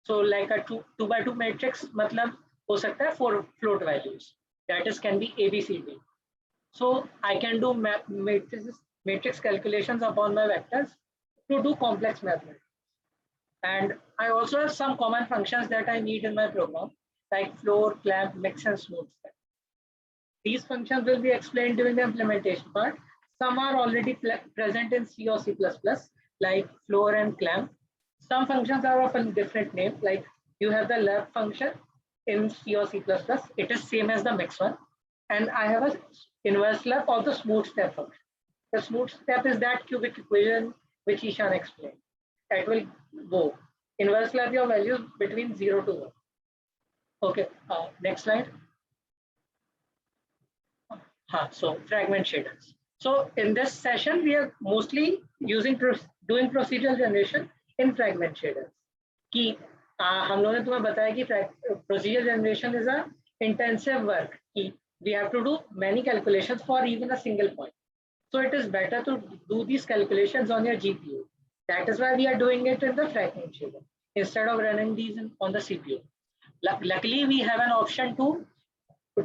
So like a 2 by 2 matrix मतलब हो सकता है 4 float values. That is can be A, B, C, D. So I can do matrix calculations upon my vectors to do complex mathematics. And I also have some common functions that I need in my program, like floor, clamp, mix, and smooth step. These functions will be explained during the implementation part. Some are already present in C or C++, like floor and clamp. Some functions are of a different name, like you have the left function in C or C++. It is same as the mix one. And I have a inverse left of the smooth step function. The smooth step is that cubic equation which Ishan explained. That will go inverse left your values between 0 to 1. Okay, next slide. So fragment shaders. So in this session, we are mostly doing procedural generation in fragment shaders. कि हम लोगों ने तुम्हें बताया कि procedural generation is a intensive work. कि we have to do many calculations for even a single point. So it is better to do these calculations on your GPU. That is why we are doing it in the fragment shader instead of running these on the CPU. Luckily, we have an option to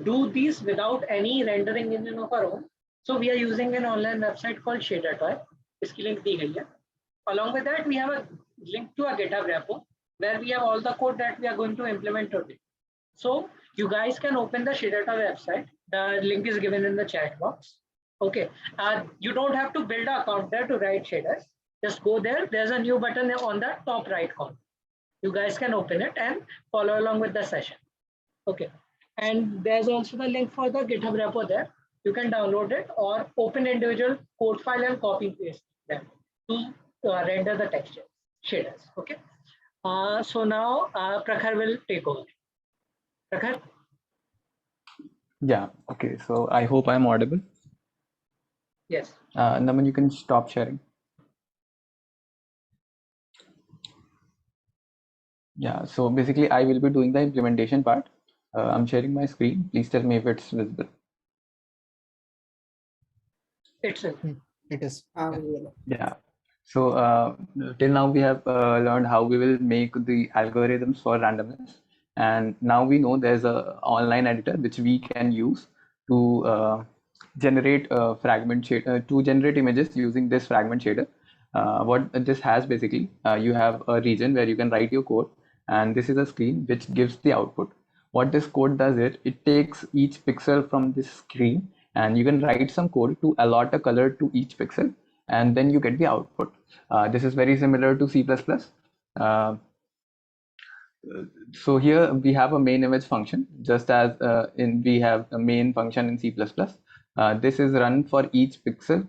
do these without any rendering engine of our own. So we are using an online website called ShaderToy. Iski link दी गई है. Along with that, we have a link to a GitHub repo where we have all the code that we are going to implement today. So you guys can open the ShaderToy website. The link is given in the chat box. Okay. You don't have to build an account there to write shaders. Just go there. There's a new button on the top right corner. You guys can open it and follow along with the session. Okay. And there's also the link for the GitHub repo there. You can download it or open individual code file and copy paste them to render the texture shaders. Okay. So now Prakhar will take over. Prakhar? Yeah, okay. So I hope I'm audible. Yes. Naman, you can stop sharing. Yeah, so basically I will be doing the implementation part. I'm sharing my screen. Please tell me if it's visible. It's in. It is. Yeah. So till now we have learned how we will make the algorithms for randomness, and now we know there's a online editor which we can use to generate fragment shader, to generate images using this fragment shader. What this has basically, you have a region where you can write your code, and this is a screen which gives the output. What this code does it takes each pixel from this screen, and you can write some code to allot a color to each pixel, and then you get the output. This is very similar to C++. So here we have a main image function, just as we have a main function in C++. This is run for each pixel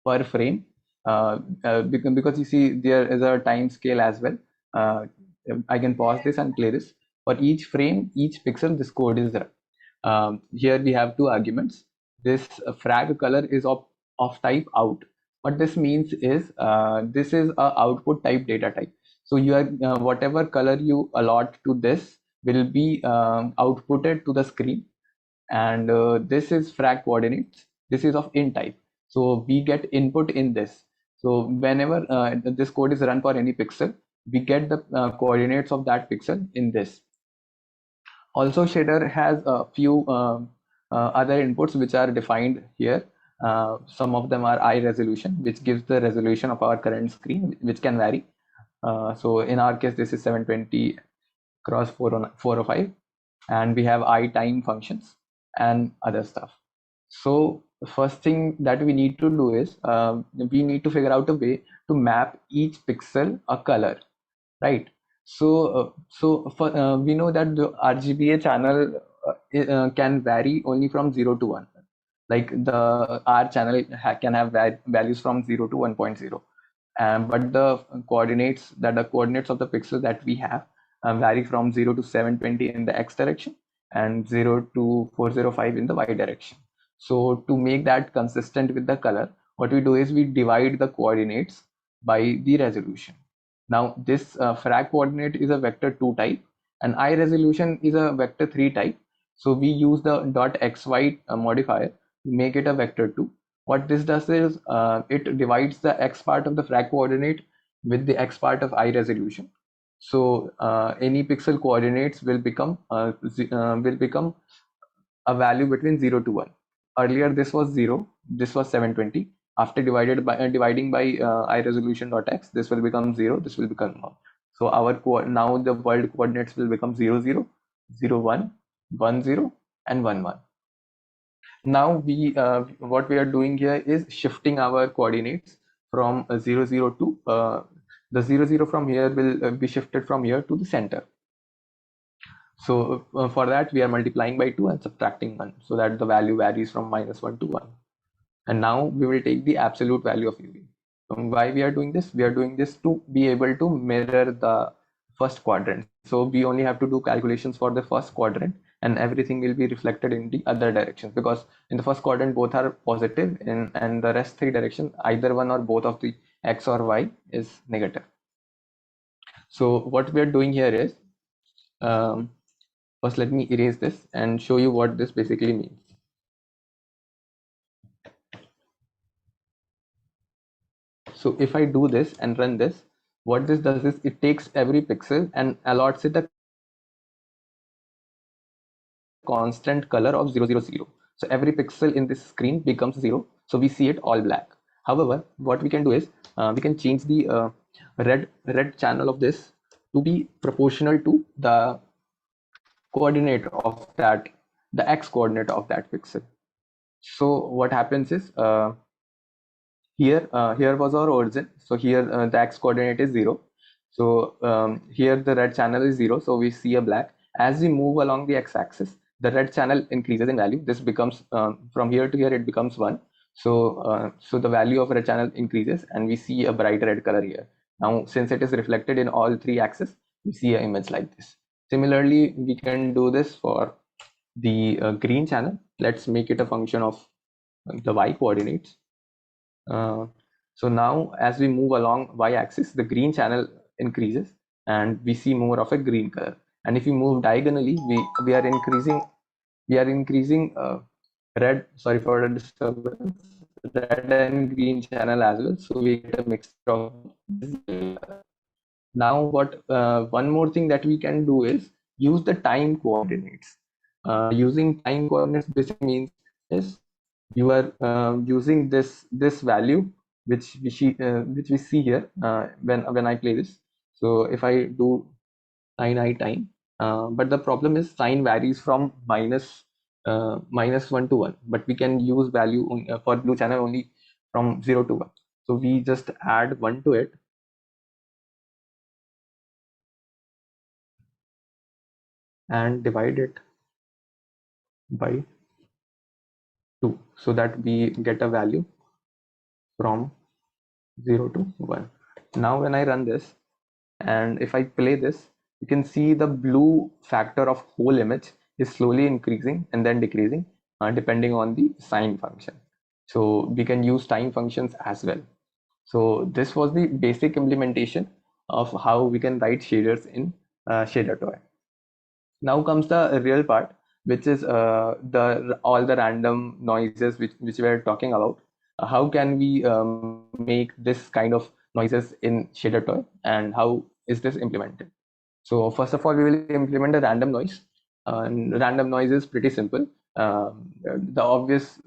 per frame, because you see there is a time scale as well. I can pause this and play this. For each frame, each pixel, this code is run. Here we have two arguments. This frag color is of type out. What this means is this is a output type data type. So you are whatever color you allot to this will be outputted to the screen, and this is frag coordinates. This is of int type. So we get input in this. So whenever this code is run for any pixel, we get the coordinates of that pixel in this. Also, shader has a few other inputs which are defined here. Some of them are eye resolution, which gives the resolution of our current screen, which can vary. So in our case, this is 720 cross 405, and we have eye time functions and other stuff. So the first thing that we need to do is we need to figure out a way to map each pixel a color, right? So we know that the RGBA channel can vary only from 0 to 1. Like the R channel can have values from 0 to 1.0. But the coordinates of the pixel that we have vary from 0 to 720 in the X direction and 0 to 405 in the Y direction. So to make that consistent with the color, what we do is we divide the coordinates by the resolution. Now this frag coordinate is a vector 2 type, and eye resolution is a vector 3 type. So we use the .xy modifier to make it a vector 2. What this does is it divides the x part of the frag coordinate with the x part of eye resolution. So any pixel coordinates will become a value between 0 to 1. Earlier this was 0, this was 720. After dividing by eye resolution.x, this will become 0, this will become 1. So our now the world coordinates will become 0, 0, 0, 1, 1, 0, and 1, 1. Now we what we are doing here is shifting our coordinates from 0, 0 to the 0, 0 from here will be shifted from here to the center. So for that we are multiplying by 2 and subtracting 1, so that the value varies from -1 to 1. And now we will take the absolute value of UV. Why we are doing this? We are doing this to be able to mirror the first quadrant. So we only have to do calculations for the first quadrant, and everything will be reflected in the other directions, because in the first quadrant both are positive, and the rest 3 directions, either one or both of the X or Y is negative. So what we are doing here is, first let me erase this and show you what this basically means. So if I do this and run this, what this does is it takes every pixel and allots it a constant color of 0, 0, 0. So every pixel in this screen becomes 0. So we see it all black. However, what we can do is we can change the red channel of this to be proportional to the coordinate of that, the X coordinate of that pixel. So what happens is here was our origin. So here the X coordinate is 0. So here the red channel is 0. So we see a black. As we move along the X axis, the red channel increases in value. This becomes from here to here, it becomes 1. So so the value of red channel increases, and we see a bright red color here. Now, since it is reflected in all 3 axes, we see an image like this. Similarly, we can do this for the green channel. Let's make it a function of the Y coordinates. So now as we move along Y axis, the green channel increases and we see more of a green color. And if we move diagonally, we are increasing red, sorry for the disturbance, red and green channel as well. So we get a mixture of this. Now what one more thing that we can do is use the time coordinates. Using time coordinates basically means is you are using this value which we see here when I play this. So if I do sin I time, but the problem is sine varies from -1 to 1, but we can use value for blue channel only from 0 to 1. So we just add 1 to it, and divide it by 2, so that we get a value from 0 to 1. Now when I run this and if I play this, you can see the blue factor of whole image is slowly increasing and then decreasing depending on the sign function. So we can use time functions as well. So this was the basic implementation of how we can write shaders in ShaderToy. Now comes the real part, which is all the random noises which we are talking about. How can we make this kind of noises in ShaderToy, and how is this implemented? So first of all, we will implement a random noise. And random noise is pretty simple. The obvious,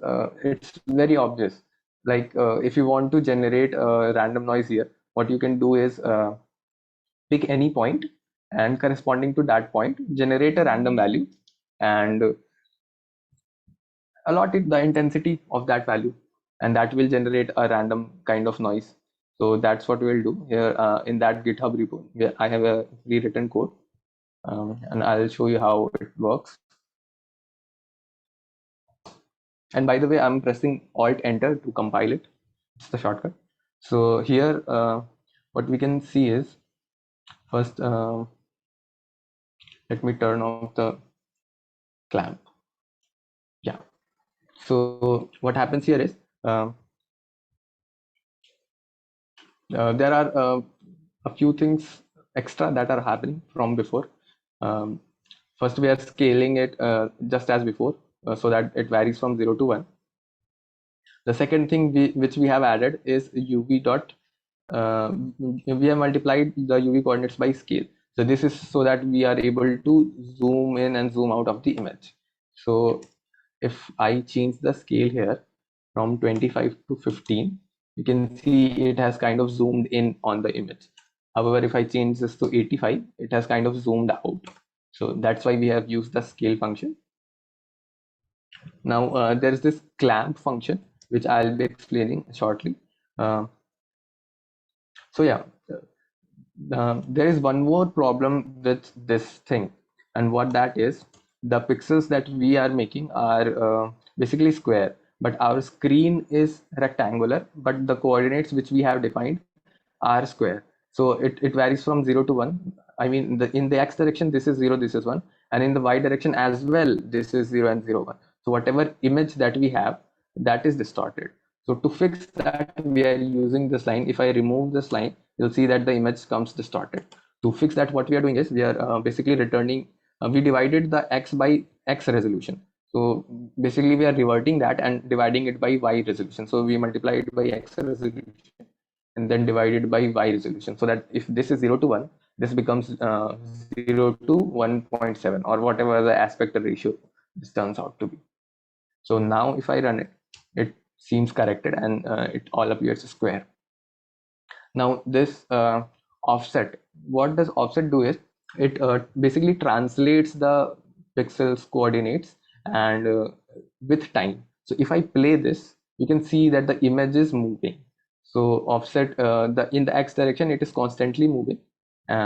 it's very obvious. Like if you want to generate a random noise here, what you can do is pick any point, and corresponding to that point, generate a random value and allot it the intensity of that value, and that will generate a random kind of noise. So that's what we'll do here in that GitHub repo where I have a rewritten code, and I'll show you how it works. And by the way, I'm pressing Alt Enter to compile it. It's the shortcut. So here, what we can see is first, let me turn off the clamp. Yeah. So what happens here is there are a few things extra that are happening from before. First, we are scaling it just as before, so that it varies from 0 to 1. The second thing which we have added is UV dot. We have multiplied the UV coordinates by scale. So this is so that we are able to zoom in and zoom out of the image. So if I change the scale here from 25 to 15, you can see it has kind of zoomed in on the image. However, if I change this to 85, it has kind of zoomed out. So that's why we have used the scale function. Now there is this clamp function, which I'll be explaining shortly. So yeah, there is one more problem with this thing, and what that is, the pixels that we are making are basically square, but our screen is rectangular, but the coordinates which we have defined are square. So it varies from 0 to 1. I mean, in the x direction, this is 0, this is 1, and in the y direction as well, this is 0 and 0, 1. So whatever image that we have, that is distorted. So to fix that, we are using this line. If I remove this line, you'll see that the image comes distorted. To fix that, what we are doing is we are basically returning, we divided the x by x resolution. So basically we are reverting that and dividing it by y resolution. So we multiply it by x resolution and then divide it by y resolution, so that if this is 0 to 1, this becomes 0 to 1.7, or whatever the aspect ratio this turns out to be. So now if I run it, it seems corrected, and it all appears square. Now this offset, what does offset do is it basically translates the pixels coordinates and with time. So if I play this, you can see that the image is moving. So offset in the x direction, it is constantly moving.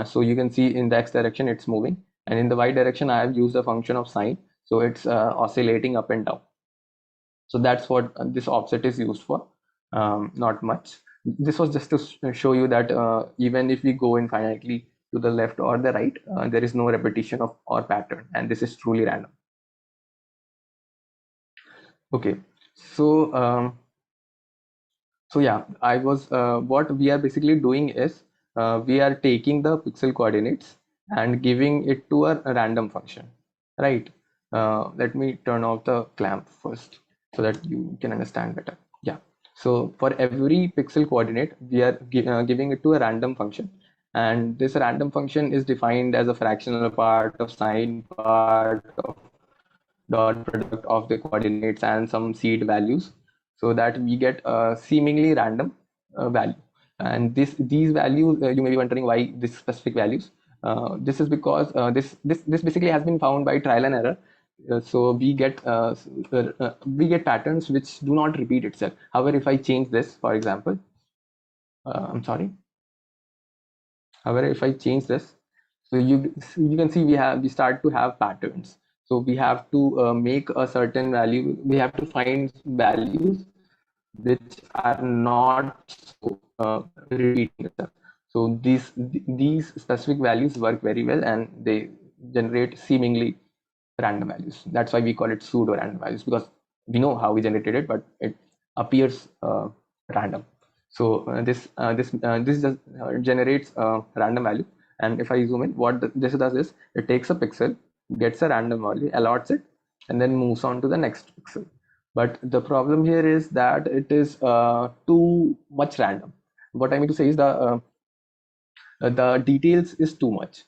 So you can see in the x direction it's moving, and in the y direction I have used a function of sine, so it's oscillating up and down. So that's what this offset is used for. Not much. This was just to show you that even if we go infinitely to the left or the right, there is no repetition of our pattern, and this is truly random. Okay, so so yeah, what we are basically doing is we are taking the pixel coordinates and giving it to a random function, right? Let me turn off the clamp first so that you can understand better. Yeah, so for every pixel coordinate, we are giving it to a random function, and this random function is defined as a fractional part of sine part of dot product of the coordinates and some seed values, so that we get a seemingly random value. And these values, you may be wondering why this specific values. This is because this basically has been found by trial and error. So we get patterns which do not repeat itself. However, if I change this, for example, I'm sorry. However, if I change this, so you can see we start to have patterns. So we have to make a certain value. We have to find values which are not so repeating itself. So these specific values work very well, and they generate seemingly random values. That's why we call it pseudo random values, because we know how we generated it, but it appears random. So this just generates a random value. And if I zoom in, what this does is it takes a pixel, gets a random value, allots it, and then moves on to the next pixel. But the problem here is that it is too much random. What I mean to say is the details is too much.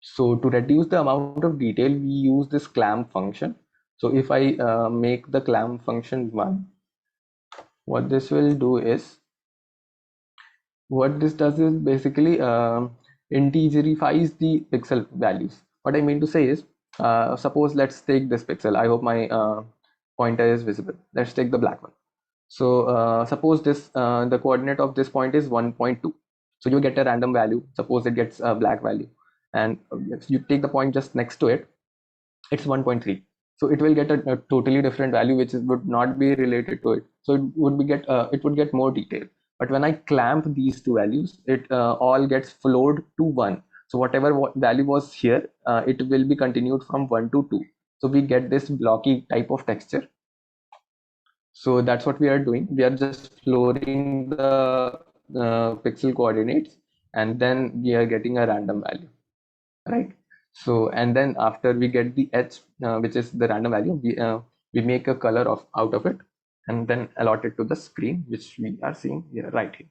So to reduce the amount of detail, we use this clamp function. So if I make the clamp function 1, what this will do is, what this does is basically integerifies the pixel values. What I mean to say is, suppose let's take this pixel. I hope my pointer is visible. Let's take the black one. So suppose this the coordinate of this point is 1.2. So you get a random value. Suppose it gets a black value, and if you take the point just next to it, it's 1.3. So it will get a totally different value, which would not be related to it. So it would get more detail. But when I clamp these two values, it all gets flowed to 1. So whatever value was here, it will be continued from 1 to 2. So we get this blocky type of texture. So that's what we are doing. We are just flowing the pixel coordinates, and then we are getting a random value, right? So, and then after we get the h, which is the random value, we make a color out of it, and then allot it to the screen, which we are seeing here, right here.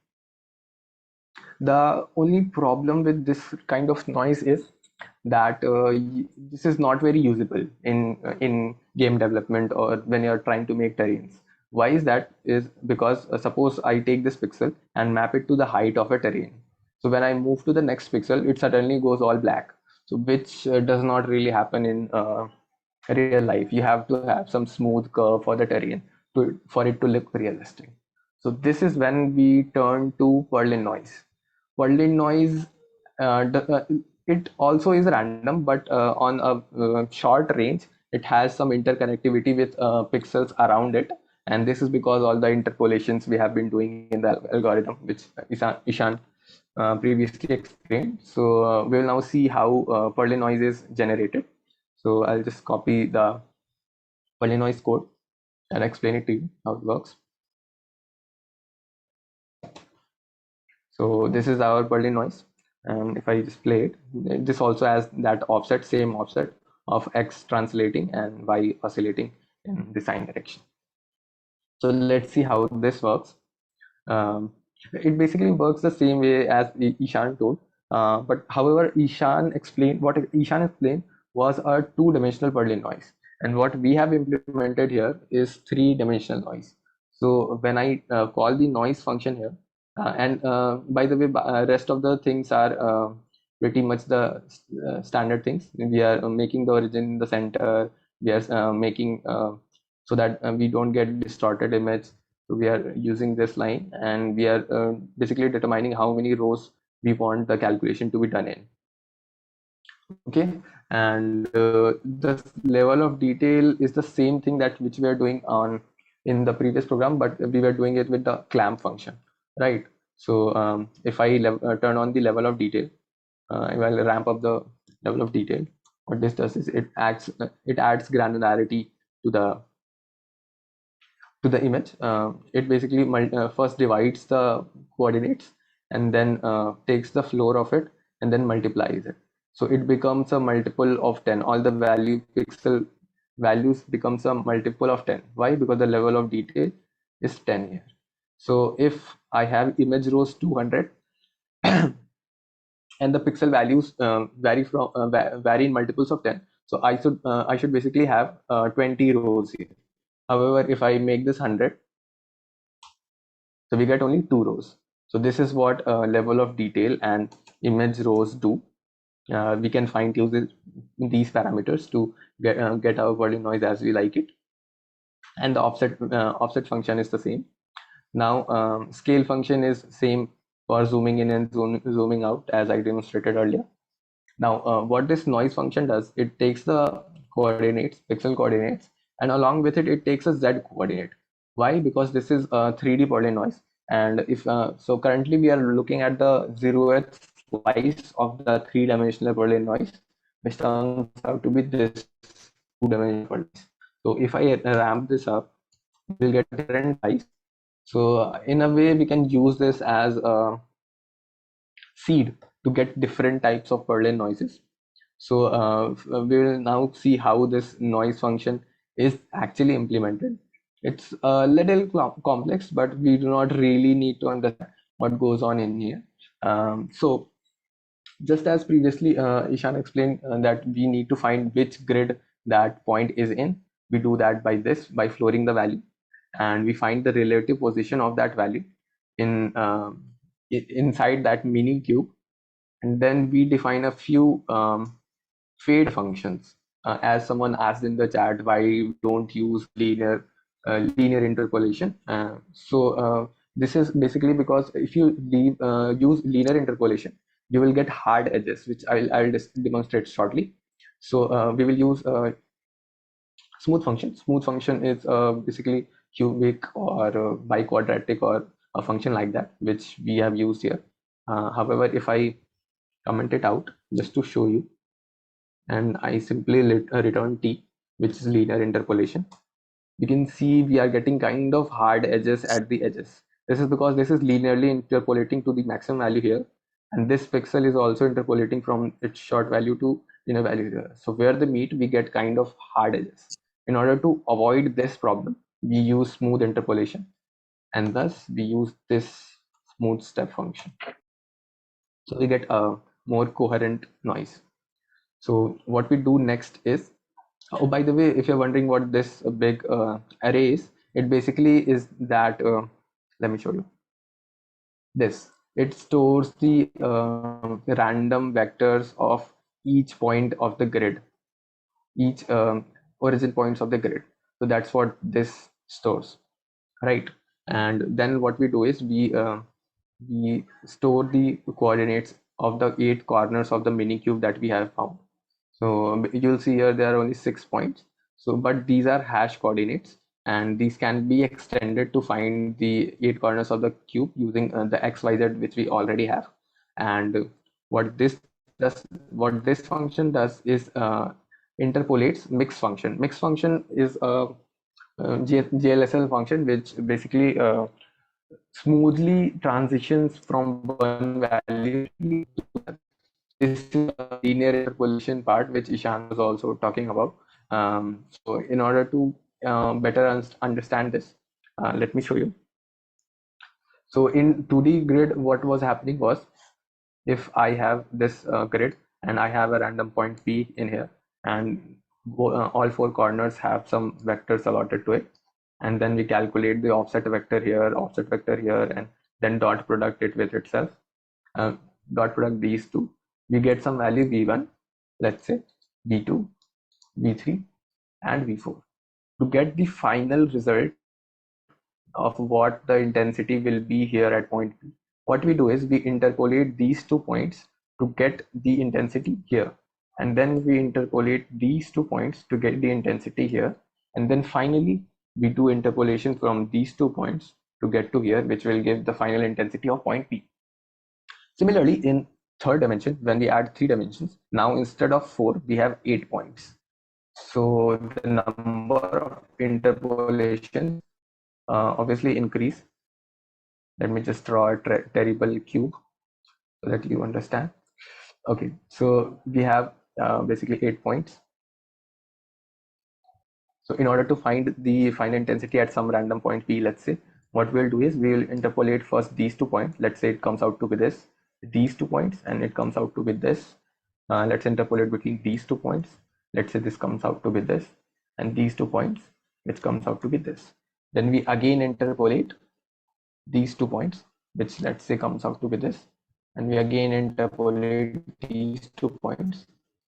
The only problem with this kind of noise is that this is not very usable in game development or when you're trying to make terrains. Why is that? Is because suppose I take this pixel and map it to the height of a terrain. So when I move to the next pixel, it suddenly goes all black. So which does not really happen in real life. You have to have some smooth curve for the terrain for it to look realistic. So this is when we turn to Perlin noise. Perlin noise, it also is random, but on a short range, it has some interconnectivity with pixels around it. And this is because all the interpolations we have been doing in the algorithm, which Ishan previously explained. So we'll now see how Perlin noise is generated. So I'll just copy the Perlin noise code and explain it to you how it works. So this is our Perlin noise, and if I just play it, this also has that offset, same offset of x translating and y oscillating in the sine direction. So let's see how this works. It basically works the same way as Ishan told, but however, Ishan explained was a two-dimensional Perlin noise, and what we have implemented here is three-dimensional noise. So when I call the noise function here, and by the way, rest of the things are pretty much the standard things. We are making the origin in the center. We are making so that we don't get distorted image. So we are using this line, and we are basically determining how many rows we want the calculation to be done in. Okay, and the level of detail is the same thing that which we are doing in the previous program, but we were doing it with the clamp function, right? So if I turn on the level of detail, I will ramp up the level of detail. What this does is it adds granularity to the image. It basically first divides the coordinates and then takes the floor of it and then multiplies it. So it becomes a multiple of 10. All the pixel values becomes a multiple of 10. Why? Because the level of detail is 10 here. So if I have image rows 200 and the pixel values vary in multiples of 10, so I should basically have 20 rows here. However, if I make this 100, so we get only 2 rows. So this is what level of detail and image rows do. We can fine tune these parameters to get our Perlin noise as we like it. And the offset function is the same. Now scale function is same for zooming in and zooming out, as I demonstrated earlier. Now what this noise function does, it takes the coordinates, pixel coordinates, and along with it, it takes a z coordinate. Why? Because this is a 3D Perlin noise. And if so currently we are looking at the 0th slice of the 3-dimensional Berlin noise, which turns out to be this 2-dimensional noise. So if I ramp this up, we'll get different size. So in a way we can use this as a seed to get different types of Berlin noises. So we will now see how this noise function is actually implemented. It's a little complex, but we do not really need to understand what goes on in here. So just as previously Ishan explained that we need to find which grid that point is in. We do that by flooring the value, and we find the relative position of that value in inside that mini cube, and then we define a few fade functions. As someone asked in the chat, why don't use linear interpolation? This is basically because if you use linear interpolation, you will get hard edges, which I'll just demonstrate shortly. So we will use smooth function. Smooth function is basically cubic or biquadratic or a function like that, which we have used here. However, if I comment it out just to show you, and I simply return t, which is linear interpolation, you can see we are getting kind of hard edges at the edges. This is because this is linearly interpolating to the maximum value here, and this pixel is also interpolating from its short value to inner value here. So where they meet, we get kind of hard edges. In order to avoid this problem, we use smooth interpolation, and thus we use this smooth step function. So we get a more coherent noise. So what we do next is, oh, by the way, if you're wondering what this big array is, it basically is that, let me show you this. It stores the random vectors of each point of the grid, each origin points of the grid. So that's what this stores, right? And then what we do is we store the coordinates of the 8 corners of the mini cube that we have found. So you'll see here there are only 6 points. So but these are hash coordinates, and these can be extended to find the 8 corners of the cube using the XYZ, which we already have. And what this function does is interpolates mix function. Mix function is a GLSL function which basically smoothly transitions from one value to another. This is a linear interpolation part which Ishan was also talking about. So in order to better understand this, let me show you. So in 2D grid, what was happening was, if I have this grid and I have a random point P in here, and all 4 corners have some vectors allotted to it, and then we calculate the offset vector here, and then dot product it with itself, dot product these two, we get some value v1, let's say v2, v3, and v4. To get the final result of what the intensity will be here at point P, what we do is we interpolate these 2 points to get the intensity here, and then we interpolate these 2 points to get the intensity here, and then finally we do interpolation from these 2 points to get to here, which will give the final intensity of point P. Similarly, in 3rd dimension, when we add 3 dimensions, now instead of 4 we have 8 points. So the number of interpolations obviously increase. Let me just draw a terrible cube so that you understand. Okay, so we have basically 8 points. So in order to find the final intensity at some random point P, let's say, what we'll do is we will interpolate first these 2 points. Let's say it comes out to be this, these 2 points, and it comes out to be this. Let's interpolate between these 2 points. Let's say this comes out to be this, and these 2 points, which comes out to be this. Then we again interpolate these 2 points, which let's say comes out to be this, and we again interpolate these 2 points,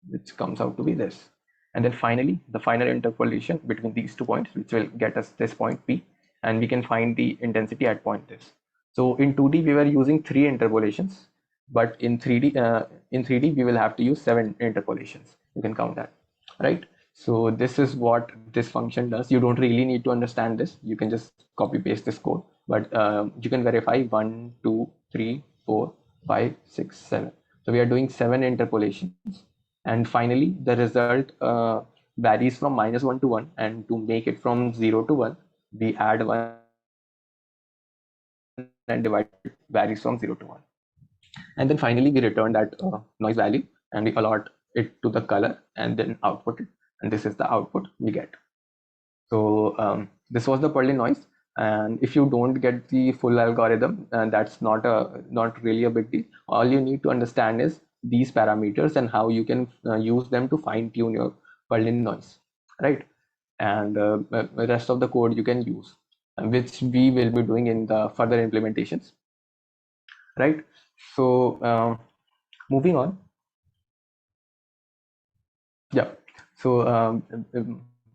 which comes out to be this. And then finally, the final interpolation between these 2 points, which will get us this point P, and we can find the intensity at point this. So in 2D, we were using 3 interpolations, but in 3D, we will have to use 7 interpolations. You can count that, right? So this is what this function does. You don't really need to understand this. You can just copy paste this code but you can verify 1, 2, 3, 4, 5, 6, 7. So we are doing 7 interpolations, and finally the result varies from -1 to 1, and to make it from 0 to 1, we add 1 and divide it, varies from 0 to 1. And then finally we return that noise value and we allot it to the color and then output it, and this is the output we get. So this was the Perlin noise, and if you don't get the full algorithm, that's not really a big deal. All you need to understand is these parameters and how you can use them to fine tune your Perlin noise, right? And the rest of the code you can use, which we will be doing in the further implementations, right? So moving on. Yeah. So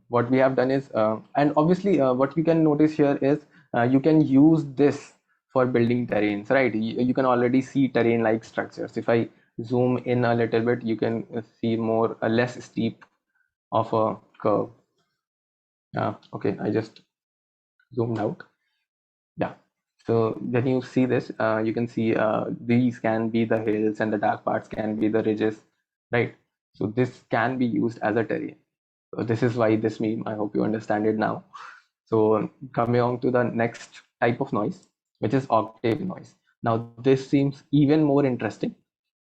what we have done is, and obviously what you can notice here is you can use this for building terrains, right? You can already see terrain like structures. If I zoom in a little bit, you can see more less steep of a curve. Okay, I just zoomed out. Yeah. So when you see this, you can see these can be the hills and the dark parts can be the ridges, right? So this can be used as a terrain. So this is why this meme, I hope you understand it now. So coming on to the next type of noise, which is octave noise. Now this seems even more interesting.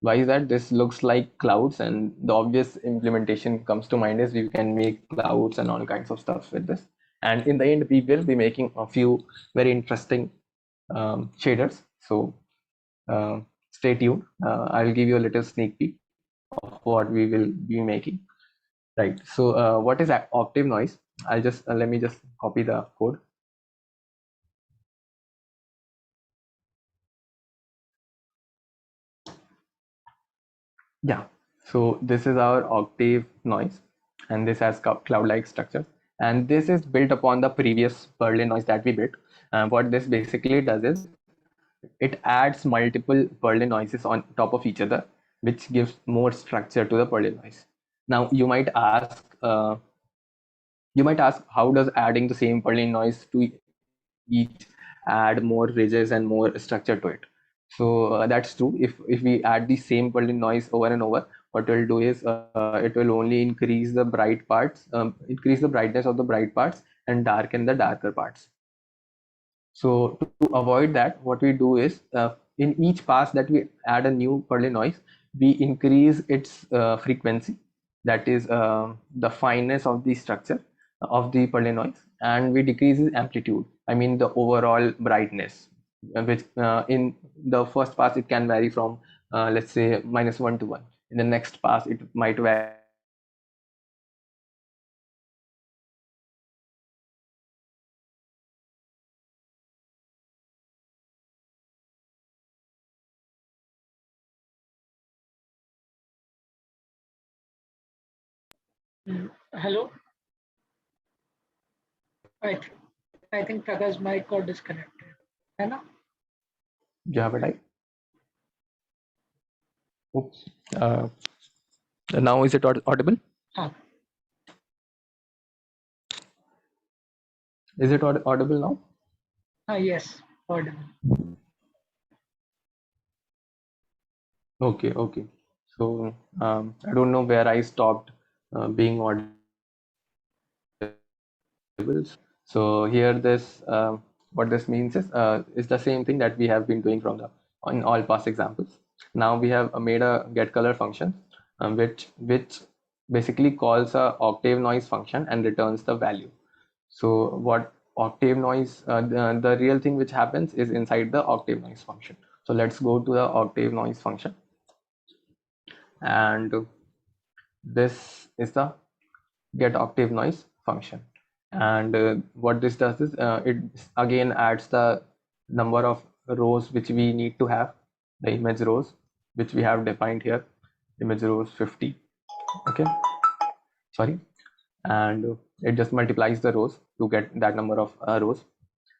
Why is that? This looks like clouds, and the obvious implementation comes to mind is we can make clouds and all kinds of stuff with this. And in the end, we will be making a few very interesting shaders. So stay tuned. I'll give you a little sneak peek of what we will be making. Right. So what is octave noise? I'll just let me just copy the code. Yeah. So this is our octave noise, and this has cloud-like structure. And this is built upon the previous Perlin noise that we built. What this basically does is it adds multiple Perlin noises on top of each other, which gives more structure to the Perlin noise. Now you might ask, how does adding the same Perlin noise to each add more ridges and more structure to it? So that's true. If we add the same Perlin noise over and over, what we'll do is it will only increase the bright parts, increase the brightness of the bright parts and darken the darker parts. So to avoid that, what we do is in each pass that we add a new Perlin noise, we increase its frequency, that is the fineness of the structure of the Perlin noise, and we decrease its amplitude, I mean the overall brightness, which in the first pass it can vary from let's say -1 to 1. In the next pass it might vary Hello. I think Prakash mic got disconnected. है ना? you have it, right? Oops. Now is it audible? हाँ. Is it audible now? Yes, audible. Okay. So I don't know where I stopped being audible. So here this what this means is the same thing that we have been doing from in all past examples. Now we have made a get color function which basically calls a octave noise function and returns the value. So what octave noise, the real thing which happens is inside the octave noise function. So let's go to the octave noise function, and this is the get octave noise function. And what this does is it again adds the number of rows which we need to have, the image rows which we have defined here, image rows 50. Okay, sorry, and it just multiplies the rows to get that number of rows,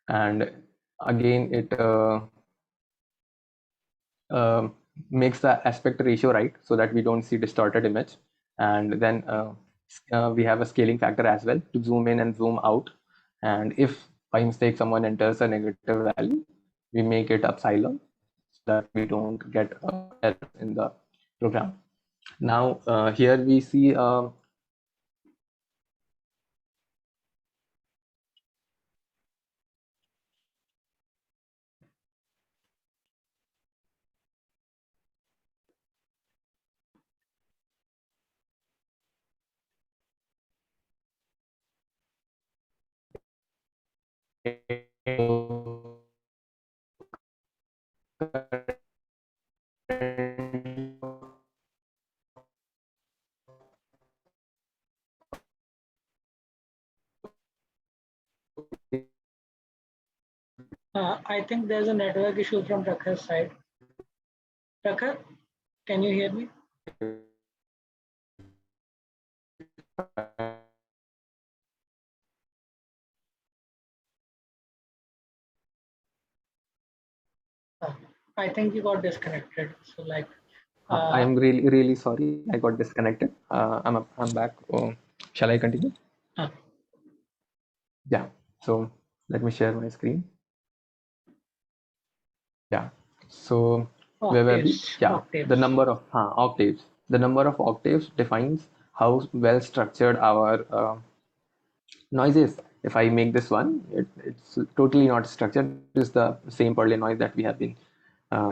and again it makes the aspect ratio right so that we don't see distorted image, and then we have a scaling factor as well to zoom in and zoom out. And if by mistake someone enters a negative value, we make it epsilon so that we don't get error in the program. Now here we see I think there's a network issue from Prakhar's side. Prakhar, can you hear me? I think you got disconnected. So like, I am really sorry. I got disconnected. I'm back. Shall I continue? Yeah. So let me share my screen. Yeah. So where were we? octaves, Yeah. octaves. The number of octaves. The number of octaves defines how well structured our noise is. If I make this one, it's totally not structured. It's the same Perlin noise that we have been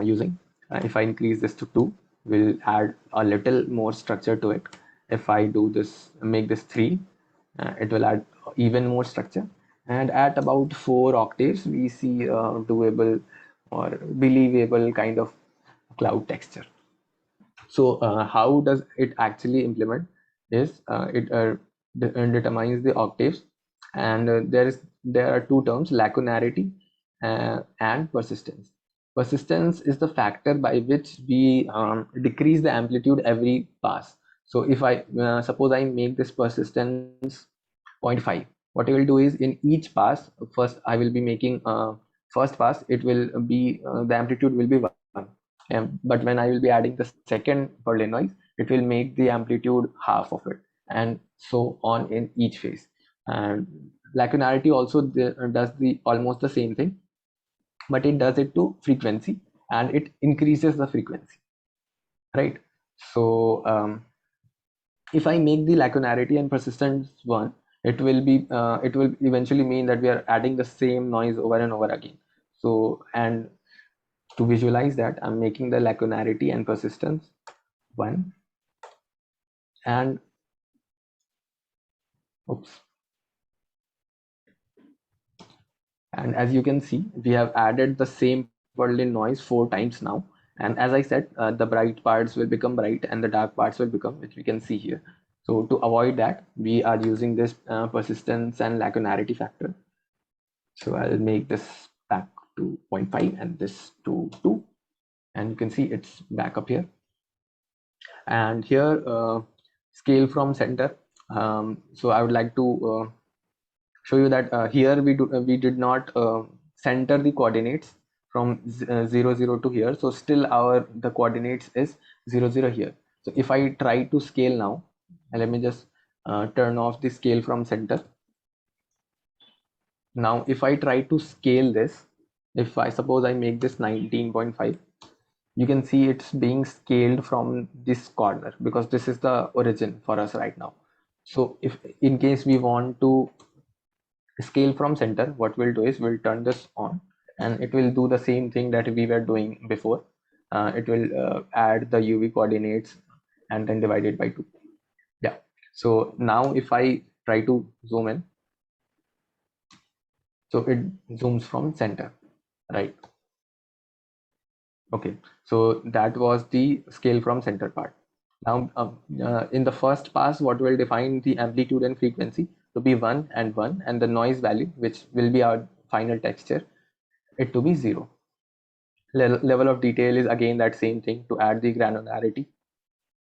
using. If I increase this to 2, we'll add a little more structure to it. If I do this, make this 3, it will add even more structure. And at about 4 octaves, we see doable or believable kind of cloud texture. So how does it actually implement is it determines the octaves, and there are two terms, lacunarity and persistence. Persistence is the factor by which we decrease the amplitude every pass. So if I suppose I make this persistence 0.5, what I will do is in each pass, first I will be making first pass, it will be the amplitude will be 1. But when I will be adding the second Perlin noise, it will make the amplitude half of it, and so on in each phase. And lacunarity also does the almost the same thing, but it does it to frequency, and it increases the frequency, right? So if I make the lacunarity and persistence 1, it will eventually mean that we are adding the same noise over and over again. So, and to visualize that, I'm making the lacunarity and persistence 1, and oops, and as you can see, we have added the same Perlin noise 4 times now. And as I said, the bright parts will become bright and the dark parts will become, which we can see here. So to avoid that, we are using this persistence and lacunarity factor. So I'll make this back to 0.5 and this to 2, and you can see it's back up here. And here scale from center. So I would like to show you that here we did not center the coordinates from 0 0 to here. So still the coordinates is 0 0 here. So if I try to scale now, and let me just turn off the scale from center. Now if I try to scale this, if I suppose I make this 19.5, you can see it's being scaled from this corner because this is the origin for us right now. So if in case we want to scale from center, what we'll do is we'll turn this on, and it will do the same thing that we were doing before. It will add the UV coordinates and then divide it by 2. Yeah. So now if I try to zoom in, so it zooms from center, right? Okay, so that was the scale from center part. Now in the first pass, what will define the amplitude and frequency to be 1 and 1, and the noise value, which will be our final texture, it to be 0. Level of detail is again that same thing, to add the granularity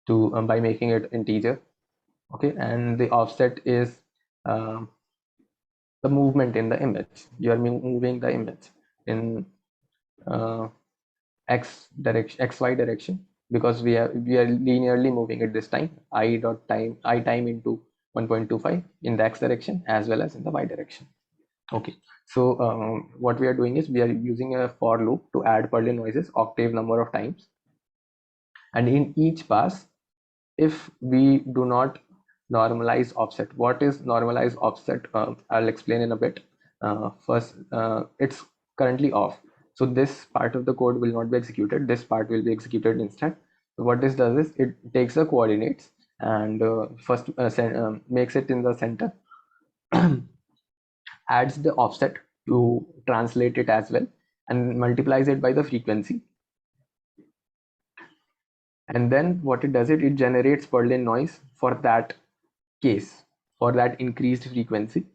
to by making it integer. Okay, and the offset is the movement in the image. You are moving the image in xy direction, because we are linearly moving it this time. I time into 1.25 in the x direction as well as in the y direction. Okay, So what we are doing is we are using a for loop to add Perlin noises octave number of times, and in each pass, if we do not normalize offset. What is normalize offset? I'll explain in a bit. First, it's currently off, so this part of the code will not be executed. This part will be executed instead. So what this does is it takes the coordinates and first makes it in the center, adds the offset to translate it as well, and multiplies it by the frequency. And then what it does, it generates Perlin noise for that case, for that increased frequency.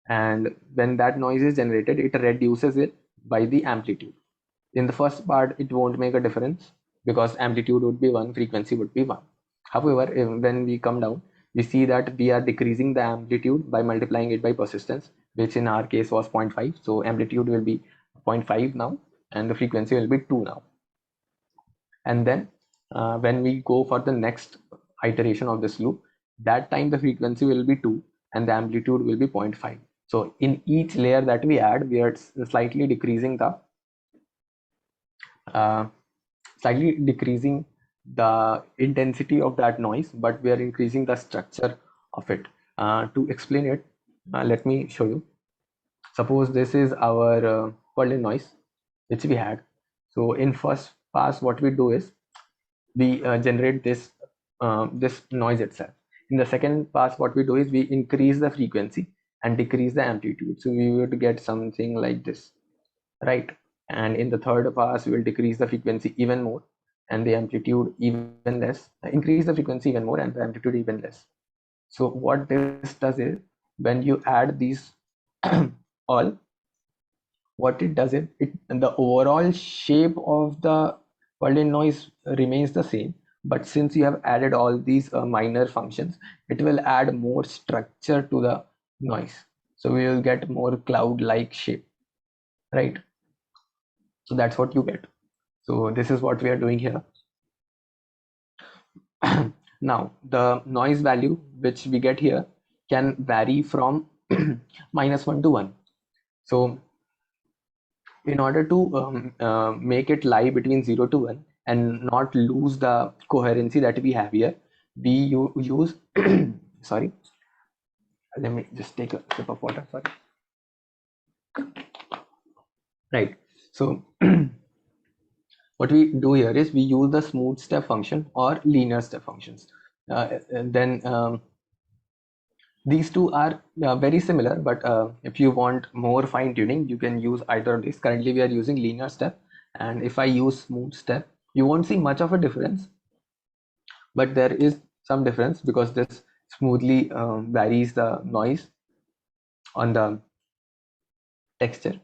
And when that noise is generated, it reduces it by the amplitude. In the first part, it won't make a difference because amplitude would be 1, frequency would be 1. However, when we come down, we see that we are decreasing the amplitude by multiplying it by persistence, which in our case was 0.5. So amplitude will be 0.5 now, and the frequency will be 2 now. And then when we go for the next iteration of this loop, that time the frequency will be 2 and the amplitude will be 0.5. So in each layer that we add, we are slightly decreasing the intensity of that noise, but we are increasing the structure of it. To explain it, let me show you. Suppose this is our Perlin noise which we had. So in first pass, what we do is we generate this noise itself. In the second pass, what we do is we increase the frequency and decrease the amplitude. So we would get something like this, right? And in the third pass, we will decrease the frequency even more and the amplitude even less, increase the frequency even more and the amplitude even less. So what this does is when you add these all, what it does is the overall shape of the Perlin noise remains the same, but since you have added all these minor functions, it will add more structure to the noise. So we will get more cloud-like shape, right? So that's what you get. So this is what we are doing here. Now the noise value which we get here can vary from -1 to 1. So in order to make it lie between 0 to 1 and not lose the coherency that we have here, we use sorry, let me just take a sip of water. Sorry. Right, so what we do here is we use the smooth step function or linear step functions. These two are very similar, but if you want more fine tuning, you can use either of these. Currently we are using linear step, and if I use smooth step, you won't see much of a difference, but there is some difference because this smoothly varies the noise on the texture.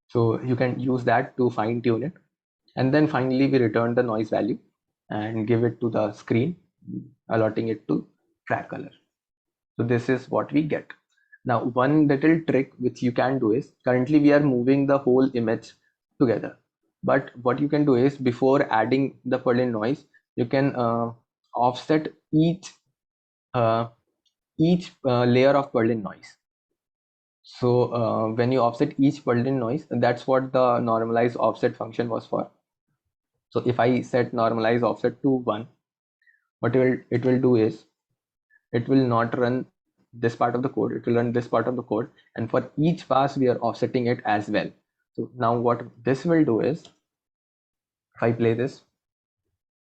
So you can use that to fine tune it. And then finally we return the noise value and give it to the screen, allotting it to track color. So this is what we get. Now one little trick which you can do is, currently we are moving the whole image together, but what you can do is before adding the Perlin noise, you can offset each layer of Perlin noise. So when you offset each Perlin noise, that's what the normalize offset function was for. So if I set normalize offset to 1, what it will do is it will not run this part of the code, it will run this part of the code, and for each pass we are offsetting it as well. So now what this will do is, if I play this,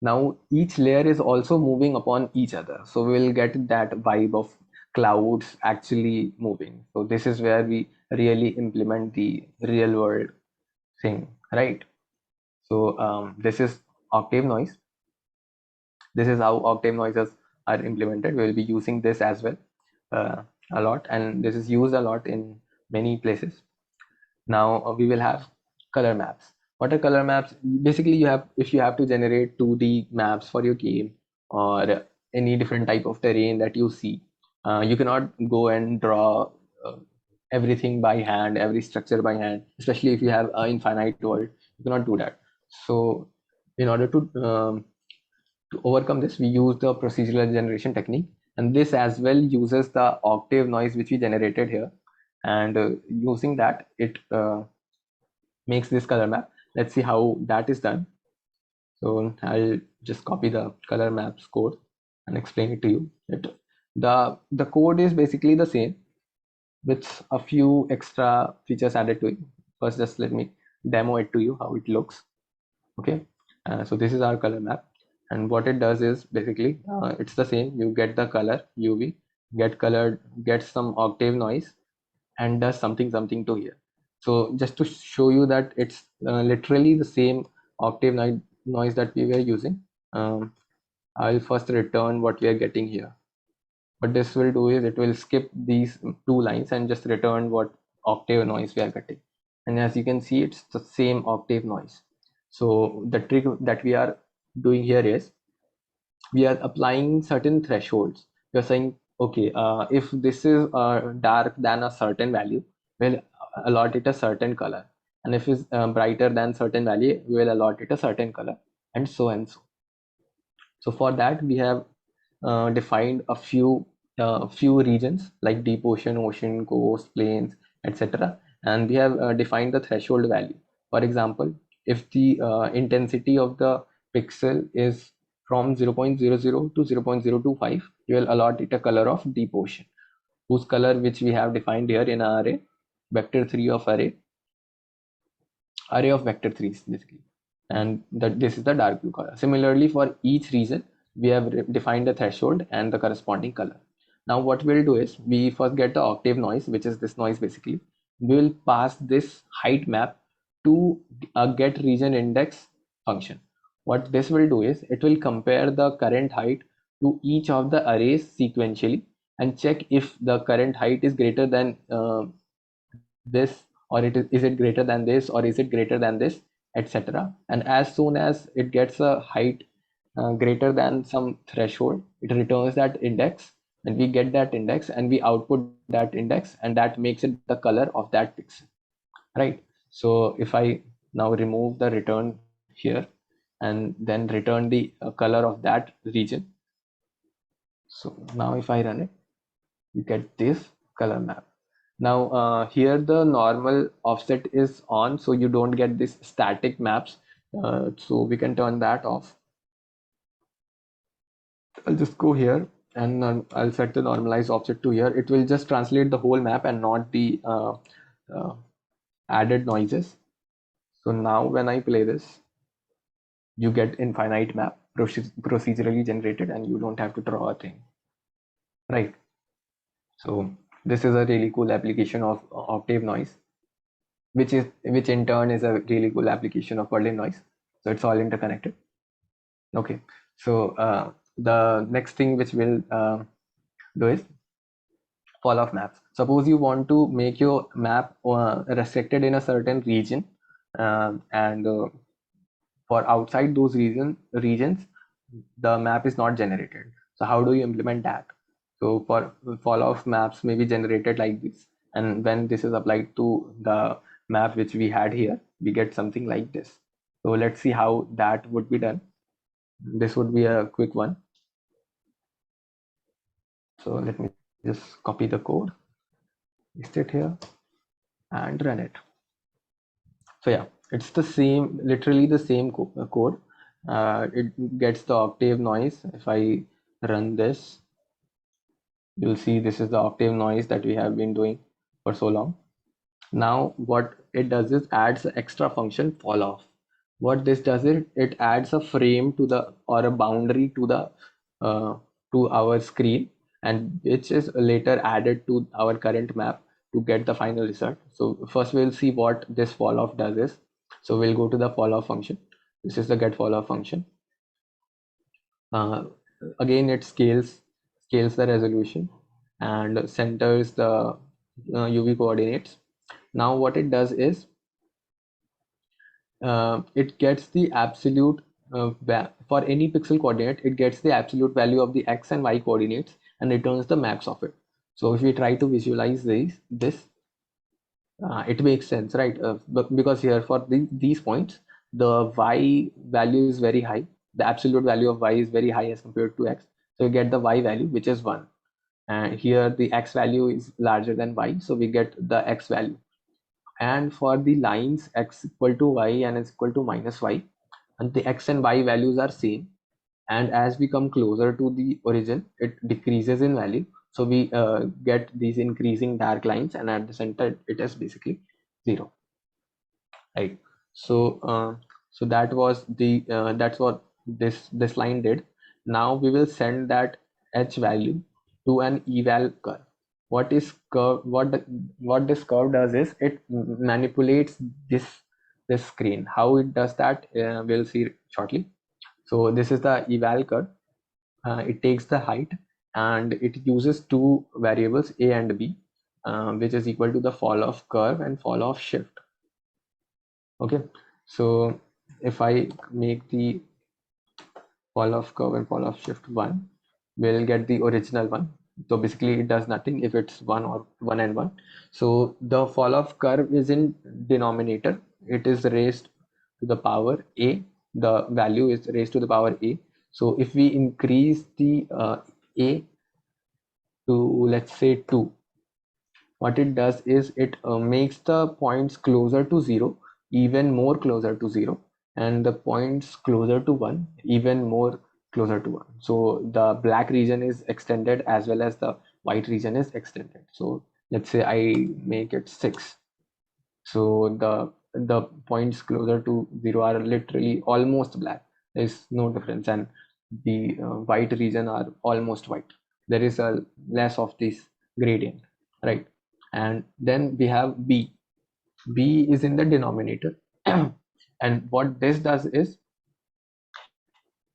now each layer is also moving upon each other, so we will get that vibe of clouds actually moving. So this is where we really implement the real world thing, right? So this is octave noise. This is how octave noises are implemented. We will be using this as well a lot, and this is used a lot in many places. Now we will have color maps. What are color maps? Basically, if you have to generate 2D maps for your game or any different type of terrain that you see, you cannot go and draw everything by hand, every structure by hand, especially if you have an infinite world. You cannot do that. So in order to overcome this, we use the procedural generation technique, and this as well uses the octave noise which we generated here and using that it makes this color map. Let's see how that is done. So I'll just copy the color maps code and explain it to you. The code is basically the same with a few extra features added to it. First, just let me demo it to you how it looks. Okay, so this is our color map, and what it does is basically it's the same. You get the color UV, get some octave noise, and does something to here. So just to show you that it's literally the same octave noise that we were using, I'll first return what we are getting here. What this will do is it will skip these 2 lines and just return what octave noise we are getting. And as you can see, it's the same octave noise. So the trick that we are doing here is we are applying certain thresholds. We're saying, okay, if this is dark than a certain value, we'll allot it a certain color. And if it's brighter than certain value, we will allot it a certain color, and so and so. So for that, we have defined a few regions like deep ocean, coast, plains, etc. And we have defined the threshold value. For example, if the intensity of the pixel is from 0.00 to 0.025, you will allot it a color of deep ocean, whose color which we have defined here in our array, vector 3 of array of vector 3s basically, and this is the dark blue color. Similarly, for each region, we have defined the threshold and the corresponding color. Now what we'll do is we first get the octave noise, which is this noise basically. We will pass this height map to a get region index function. What this will do is it will compare the current height to each of the arrays sequentially and check if the current height is greater than this, or is it greater than this, or is it greater than this, etc. And as soon as it gets a height greater than some threshold, it returns that index, and we get that index and we output that index, and that makes it the color of that pixel, right? So if I now remove the return here and then return the color of that region, so now if I run it, you get this color map. Now here the normal offset is on, so you don't get this static maps, so we can turn that off. I'll just go here and I'll set the normalized offset to here. It will just translate the whole map and not the added noises. So now when I play this, you get infinite map procedurally generated, and you don't have to draw a thing, right? So this is a really cool application of octave noise, which in turn is a really cool application of Berlin noise. So it's all interconnected. Okay, so the next thing which we'll do is fall off maps. Suppose you want to make your map restricted in a certain region, and for outside those regions, the map is not generated. So how do you implement that? So for fall off maps may be generated like this, and when this is applied to the map which we had here, we get something like this. So let's see how that would be done. This would be a quick one. So let me just copy the code, paste it here, and run it. So yeah, it's the same, literally the same code. It gets the octave noise. If I run this, you'll see this is the octave noise that we have been doing for so long. Now what it does is adds an extra function fall off. What this does is it adds a frame to the, or a boundary to the to our screen, and which is later added to our current map to get the final result. So first we'll see what this fall off does is, so we'll go to the fall off function. This is the get fall off function. Again, it scales the resolution and centers the UV coordinates. Now what it does is it gets the absolute for any pixel coordinate, it gets the absolute value of the x and y coordinates and returns the maps of it. So if we try to visualize this, it makes sense, right? Because here for these points, the y value is very high. The absolute value of y is very high as compared to x. So you get the y value, which is 1. and here the x value is larger than y, so we get the x value. And for the lines x equal to y and x equal to minus y, and the x and y values are same, and as we come closer to the origin it decreases in value, so we get these increasing dark lines, and at the center it is basically 0, right? So that was the that's what this line did. Now we will send that h value to an eval curve. What is curve? What this curve does is it manipulates this screen. How it does that, we'll see shortly. So this is the eval curve. It takes the height and it uses two variables a and b, which is equal to the fall off curve and fall off shift. Okay, so if I make the fall off curve and fall off shift 1, we'll get the original one. So basically it does nothing if it's 1 or 1 and 1. So the fall off curve is in denominator, it is raised to the power a, the value is raised to the power a. So if we increase the a to, let's say, 2, what it does is it makes the points closer to 0 even more closer to 0, and the points closer to 1 even more closer to 1. So the black region is extended as well as the white region is extended. So let's say I make it 6, so the points closer to 0 are literally almost black, there is no difference, and the white region are almost white, there is a less of this gradient, right? And then we have b is in the denominator and what this does is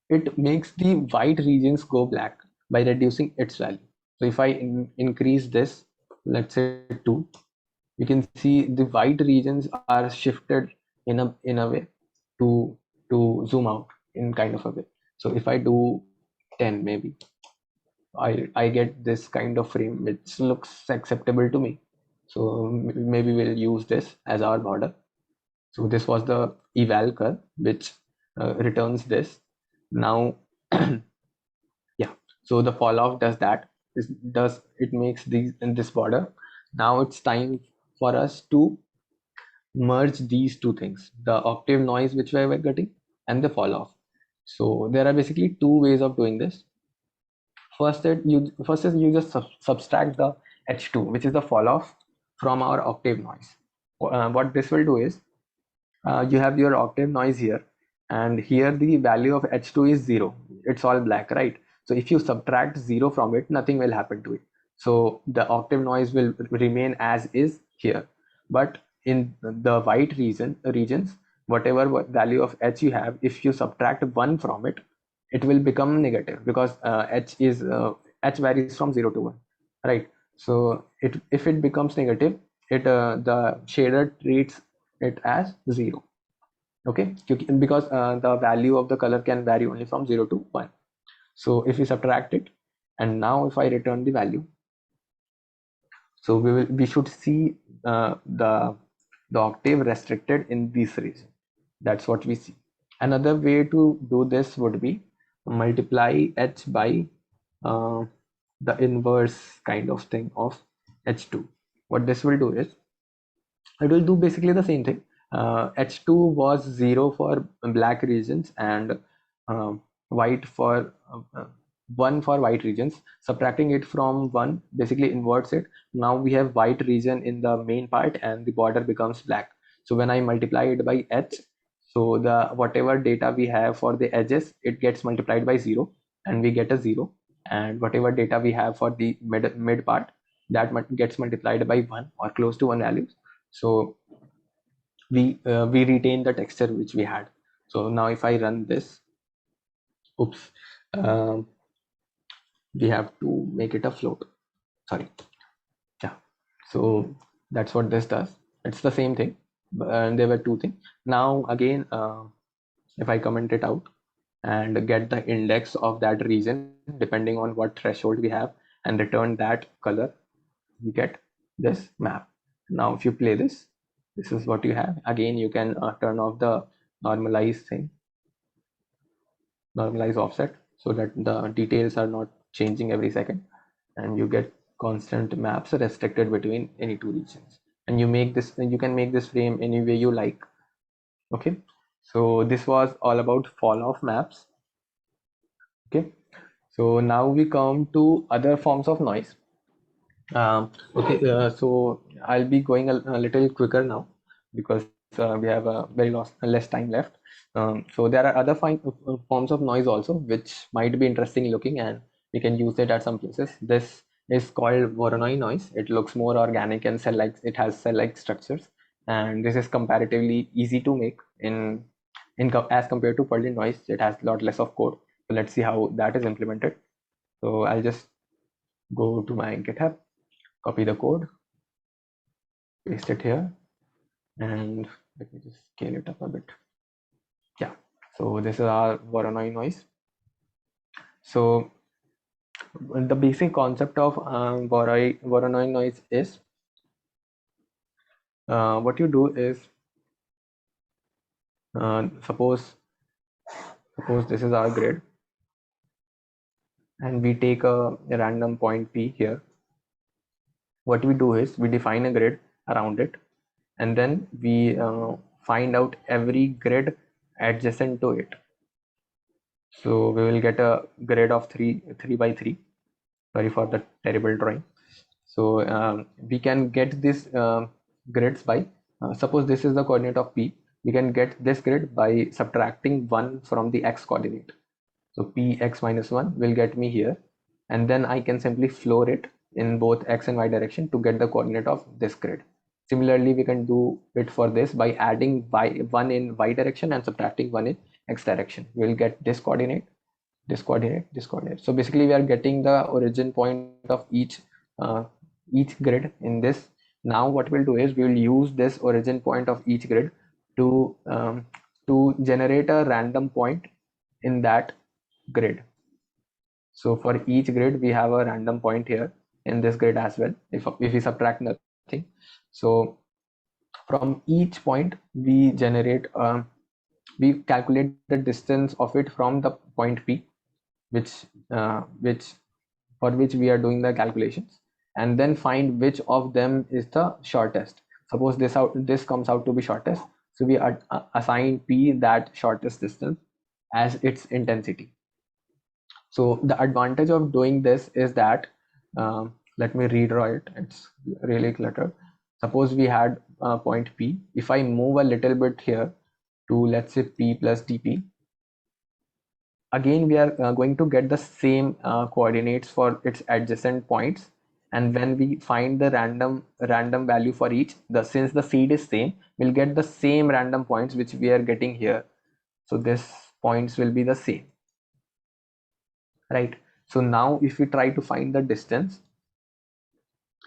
it makes the white regions go black by reducing its value. So if I increase this, let's say 2, you can see the white regions are shifted in a way to zoom out in kind of a way. So if I do 10, maybe I get this kind of frame which looks acceptable to me. So maybe we'll use this as our border. So this was the eval curve which returns this. Now yeah, so the fall off does that, it makes these in this border. Now it's time for us to merge these two things, the octave noise which we were getting and the fall off. So there are basically two ways of doing this. First is you just subtract the h2, which is the fall off, from our octave noise. What this will do is you have your octave noise here, and here the value of h2 is 0, it's all black, right? So if you subtract 0 from it, nothing will happen to it, so the octave noise will remain as is here. But in the white regions, whatever value of h you have, if you subtract 1 from it, it will become negative, because h varies from 0 to 1, right? So if it becomes negative, the shader treats it as 0. Okay, because the value of the color can vary only from 0 to 1. So if we subtract it, and now if I return the value, so we should see the octave restricted in this region. That's what we see. Another way to do this would be multiply h by the inverse kind of thing of h2. What this will do is it will do basically the same thing. H2 was 0 for black regions and white for 1 for white regions. Subtracting it from 1 basically inverts it. Now we have white region in the main part and the border becomes black. So when I multiply it by h, so the whatever data we have for the edges, it gets multiplied by 0 and we get a 0, and whatever data we have for the mid part, that gets multiplied by 1 or close to 1 values. So we retain the texture which we had. So now if I run this, oops, we have to make it a float, sorry. Yeah, so that's what this does. It's the same thing, and there were two things. Now again, if I comment it out and get the index of that region depending on what threshold we have and return that color, you get this map. Now if you play this is what you have. Again, you can turn off the normalize thing, normalize offset, so that the details are not changing every second, and you get constant maps restricted between any two regions, and you can make this frame any way you like. Okay, so this was all about fall off maps. Okay, so now we come to other forms of noise. So I'll be going a little quicker now because we have a less time left. So there are other forms of noise also which might be interesting looking, and we can use it at some places. This is called Voronoi noise. It looks more organic and cell-like. It has cell-like structures, and this is comparatively easy to make as compared to Perlin noise. It has a lot less of code. So let's see how that is implemented. So I'll just go to my GitHub, copy the code, paste it here, and let me just scale it up a bit. Yeah, so this is our Voronoi noise. So the basic concept of Voronoi noise is what you do is suppose this is our grid, and we take a random point P here. What we do is we define a grid around it, and then we find out every grid adjacent to it. So we will get a grid of 3 by 3. Sorry for the terrible drawing. So we can get this grids by suppose this is the coordinate of P. We can get this grid by subtracting 1 from the x coordinate. So Px minus 1 will get me here, and then I can simply floor it in both x and y direction to get the coordinate of this grid. Similarly, we can do it for this by adding 1 in y direction and subtracting 1 in x direction. We will get this coordinate, this coordinate, this coordinate. So basically we are getting the origin point of each grid in this. Now what we'll do is we will use this origin point of each grid to generate a random point in that grid. So for each grid we have a random point here in this grid as well, if we subtract nothing. So from each point we generate we calculate the distance of it from the point P, which for which we are doing the calculations, and then find which of them is the shortest. Suppose this comes out to be shortest, so we assign P that shortest distance as its intensity. So the advantage of doing this is that let me redraw it, it's really cluttered. Suppose we had point P. If I move a little bit here to, let's say, P plus dP, again we are going to get the same coordinates for its adjacent points, and when we find the random value for each, since the seed is same, we'll get the same random points which we are getting here. So this points will be the same, right? So now if we try to find the distance,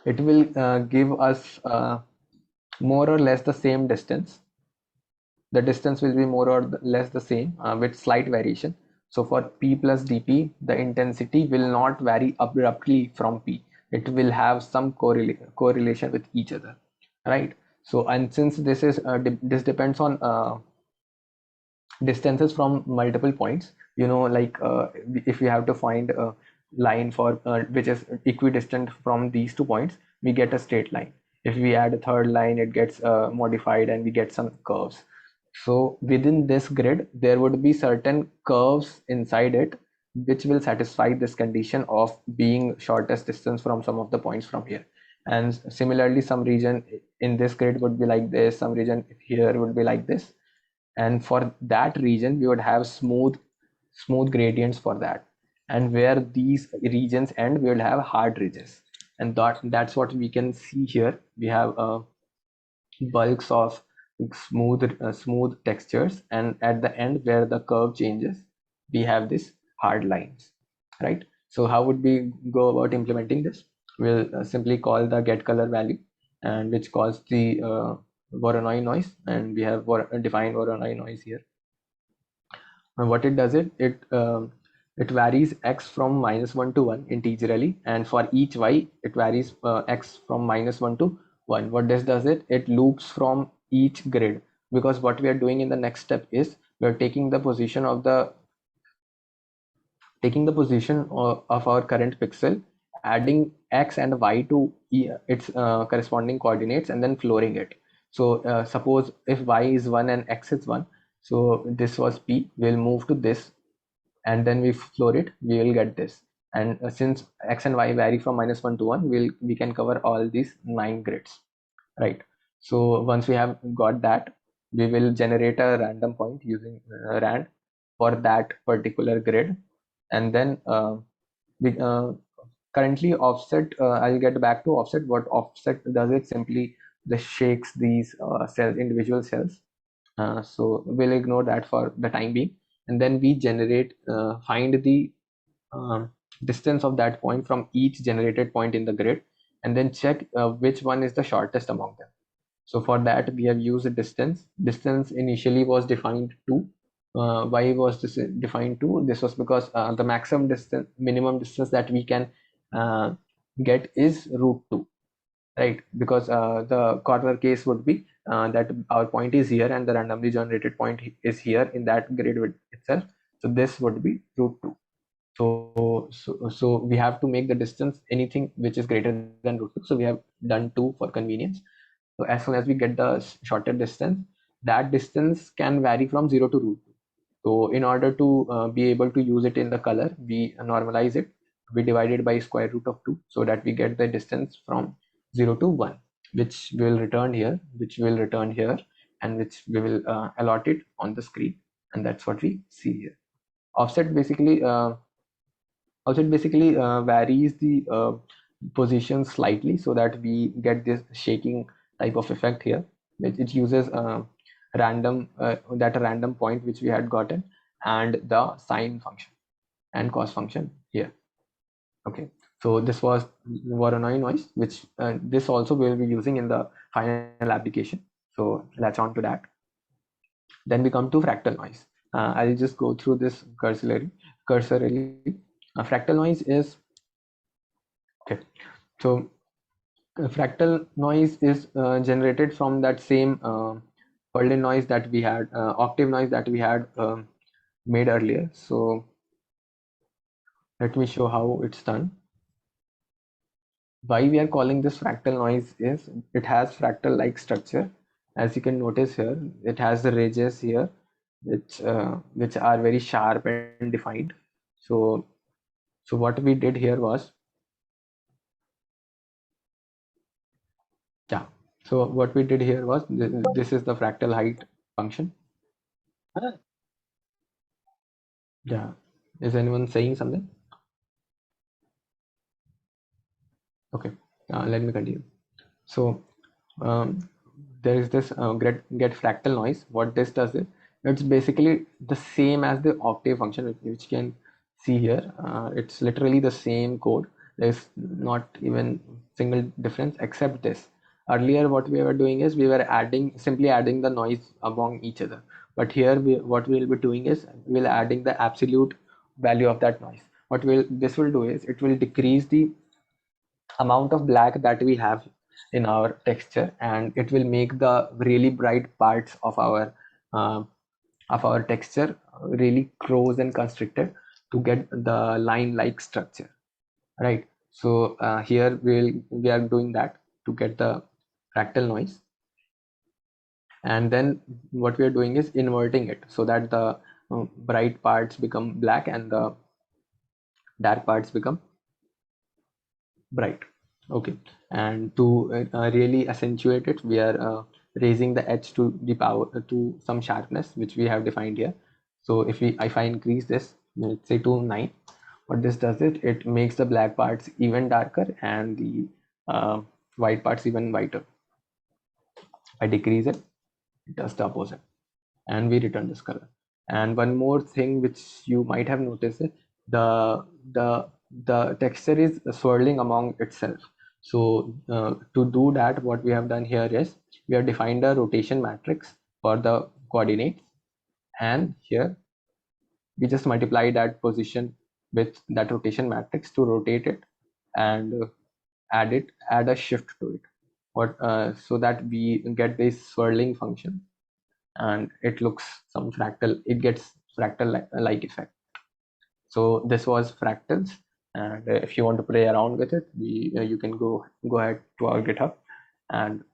it will give us more or less the same distance. The distance will be more or less the same with slight variation. So for P plus dP, the intensity will not vary abruptly from P. It will have some correlation with each other, right? So, and since this is this depends on distances from multiple points, you know, like if we have to find a line for which is equidistant from these 2 points, we get a straight line. If we add a third line, it gets modified and we get some curves. So within this grid, there would be certain curves inside it which will satisfy this condition of being shortest distance from some of the points from here. And similarly, some region in this grid would be like this, some region here would be like this. And for that region, we would have smooth gradients for that. And where these regions end, we will have hard ridges. And that's what we can see here. We have bulks of smooth textures, and at the end where the curve changes, we have this hard lines, right? So how would we go about implementing this? We'll simply call the get color value, and which calls the Voronoi noise, and we have defined Voronoi noise here. And what it does, it varies x from -1 to 1 integerally, and for each y it varies x from -1 to 1. What this does, it loops from each grid, because what we are doing in the next step is we are taking the position of our current pixel adding x and y to its corresponding coordinates and then flooring it. So suppose if y is 1 and x is 1, so this was p, we'll move to this and then we floor it, we will get this. And since x and y vary from -1 to 1, we can cover all these 9 grids, right? So once we have got that, we will generate a random point using rand for that particular grid. And then we currently offset, I'll get back to offset. What offset does, it simply just shakes these cells, individual cells. So we'll ignore that for the time being. And then we generate, find the distance of that point from each generated point in the grid, and then check which one is the shortest among them. So for that, we have used a distance. Distance initially was defined 2. Why was this defined 2? This was because the maximum distance, minimum distance that we can get is √2, right? Because the corner case would be that our point is here and the randomly generated point is here in that grid itself. So this would be √2. So we have to make the distance anything which is greater than √2. So we have done 2 for convenience. So as soon as we get the shorter distance, that distance can vary from 0 to √2. So in order to be able to use it in the color, we normalize it. We divide it by square root of 2 so that we get the distance from 0 to 1, which will return here, which will return here, and which we will allot it on the screen. And that's what we see here. Offset basically varies the position slightly so that we get this shaking type of effect here. It uses random point which we had gotten and the sine function and cos function here. Okay, so this was Voronoi noise, which this also will be using in the final application. So latch on to that. Then we come to fractal noise. I'll just go through this cursorily. Fractal noise is okay. So fractal noise is generated from that same Perlin noise that we had, octave noise that we had made earlier. So let me show how it's done. Why we are calling this fractal noise is it has fractal like structure. As you can notice here, it has the ridges here which are very sharp and defined. So what we did here was, yeah, so what we did here was this is the fractal height function. Yeah, is anyone saying something? Okay, let me continue. So there is this get fractal noise. What this does is, it's basically the same as the octave function, which you can see here. It's literally the same code. There's not even single difference except this. Earlier what we were doing is we were simply adding the noise among each other, but here what we will be doing is we'll adding the absolute value of that noise. What this will do is it will decrease the amount of black that we have in our texture, and it will make the really bright parts of our texture really close and constricted to get the line like structure, right? So here we are doing that to get the fractal noise, and then what we are doing is inverting it so that the bright parts become black and the dark parts become bright. Okay, and to really accentuate it, we are raising the edge to the power to some sharpness which we have defined here. So if I increase this, let's say to 9, what this does is it makes the black parts even darker and the white parts even whiter. If I decrease it, it does the opposite, and we return this color. And one more thing which you might have noticed is the texture is swirling among itself. So to do that, what we have done here is we have defined a rotation matrix for the coordinates, and here we just multiply that position with that rotation matrix to rotate it and add a shift to it, so that we get this swirling function, and it looks it gets fractal like effect. So this was fractals. And if you want to play around with it, you can go ahead to our GitHub and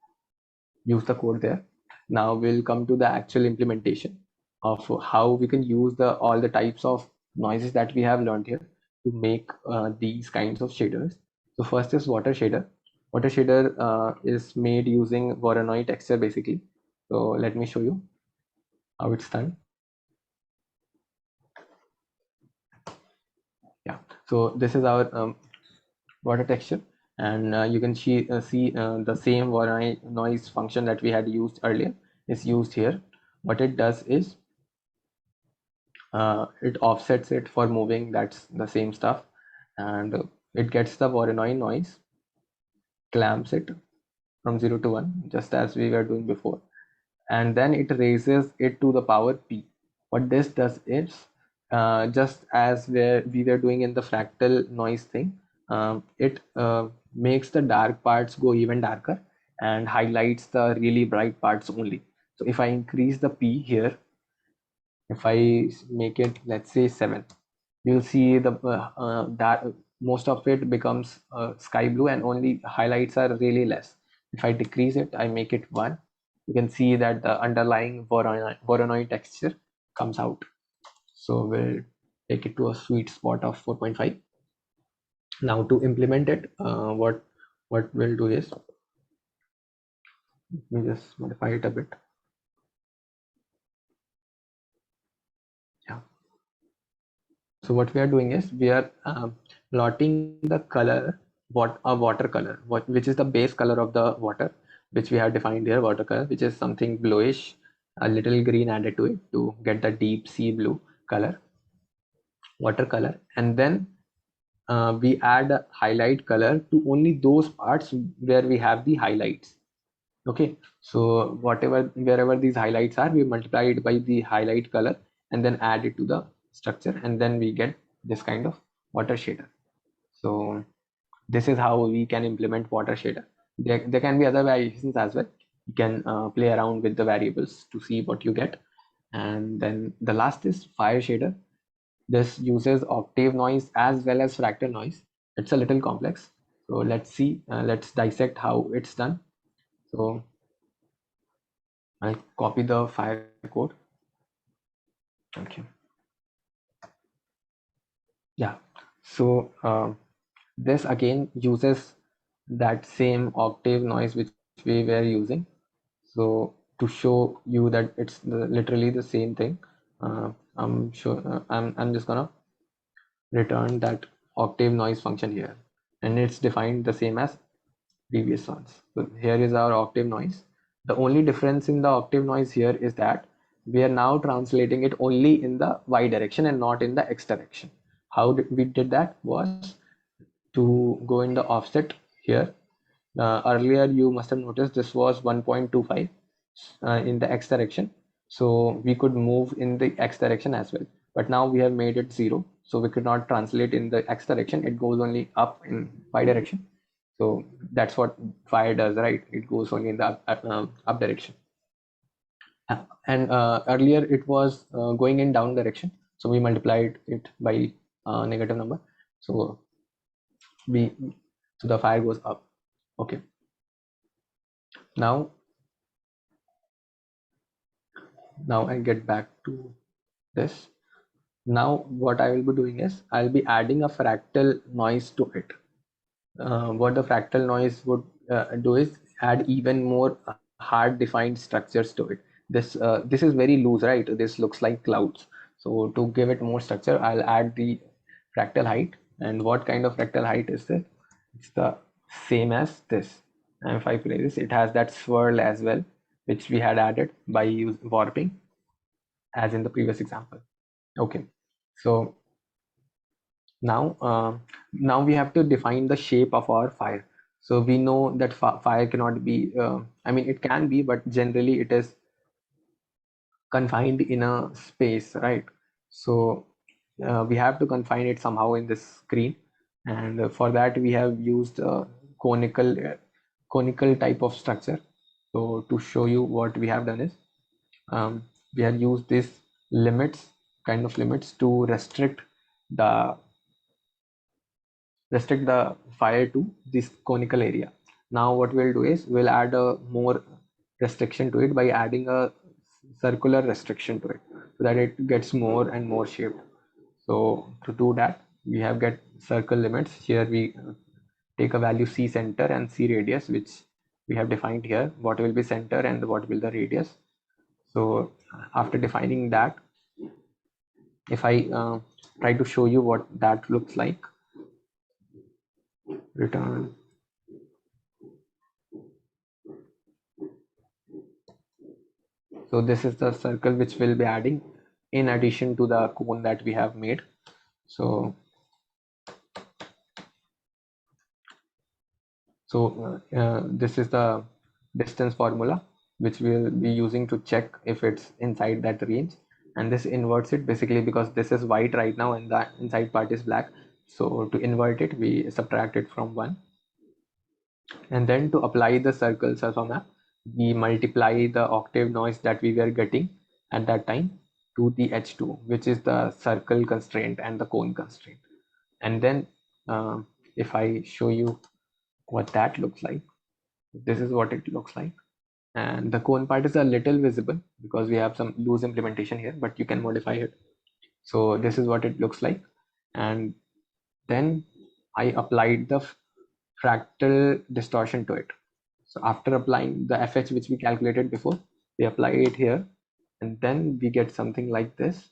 use the code there. Now we'll come to the actual implementation of how we can use all the types of noises that we have learned here to make these kinds of shaders. So first is water shader. Water shader is made using Voronoi texture basically. So let me show you how it's done. Yeah, so this is our water texture, and you can see the same Voronoi noise function that we had used earlier is used here. What it does is it offsets it for moving. That's the same stuff, and it gets the Voronoi noise, clamps it from 0 to 1 just as we were doing before, and then it raises it to the power p. What this does is just as we were doing in the fractal noise thing, it makes the dark parts go even darker and highlights the really bright parts only. So if I increase the p here, if I make it, let's say 7, you'll see that most of it becomes sky blue and only highlights are really less. If I decrease it, I make it 1, you can see that the underlying Voronoi texture comes out. So we'll take it to a sweet spot of 4.5. Now to implement it, what we'll do is, let me just modify it a bit. Yeah. So what we are doing is we are plotting the color, watercolor, which is the base color of the water, which we have defined here, watercolor, which is something bluish, a little green added to it to get the deep sea blue color, watercolor, and then we add a highlight color to only those parts where we have the highlights. Okay, so wherever these highlights are, we multiply it by the highlight color and then add it to the structure, and then we get this kind of water shader. So this is how we can implement water shader. There can be other variations as well. You can play around with the variables to see what you get. And then the last is fire shader. This uses octave noise as well as fractal noise. It's a little complex. So let's see, let's dissect how it's done. So I'll copy the fire code. Okay. Yeah. So this again uses that same octave noise which we were using. So to show you that it's literally the same thing, I'm just gonna return that octave noise function here, and it's defined the same as previous ones. So here is our octave noise. The only difference in the octave noise here is that we are now translating it only in the y direction and not in the x direction. How we did that was to go in the offset here. Earlier you must have noticed this was 1.25 in the x direction, so we could move in the x direction as well, but now we have made it 0, so we could not translate in the x direction. It goes only up in y direction. So that's what fire does, right? It goes only in the up direction. And earlier it was going in down direction, so we multiplied it by a negative number, so the fire goes up. Okay, now I get back to this. Now what I will be doing is I'll be adding a fractal noise to it. What the fractal noise would do is add even more hard defined structures to it. This is very loose, right? This looks like clouds. So to give it more structure, I'll add the fractal height. And what kind of fractal height is this? It's the same as this. And if I play this, it has that swirl as well, which we had added by warping, as in the previous example. Okay, so now we have to define the shape of our fire. So we know that fire cannot be I mean, it can be, but generally it is confined in a space, right? So we have to confine it somehow in this screen, and for that we have used a conical type of structure. So to show you, what we have done is we have used this limits to restrict the restrict the fire to this conical area. Now what we'll do is we'll add a more restriction to it by adding a circular restriction to it so that it gets more and more shaped. So to do that, we have get circle limits. Here we take a value C center and C radius, which we have defined here, what will be center and what will the radius. So after defining that, if I try to show you what that looks like, return. So this is the circle which we'll be adding in addition to the cone that we have made. So this is the distance formula which we'll be using to check if it's inside that range, and this inverts it basically because this is white right now and the inside part is black. So to invert it, we subtract it from 1, and then to apply the circle alpha map, we multiply the octave noise that we were getting at that time to the H2, which is the circle constraint and the cone constraint. And then if I show you what that looks like, this is what it looks like. And the cone part is a little visible because we have some loose implementation here, but you can modify it. So this is what it looks like. And then I applied the fractal distortion to it. So after applying the FH which we calculated before, we apply it here, and then we get something like this.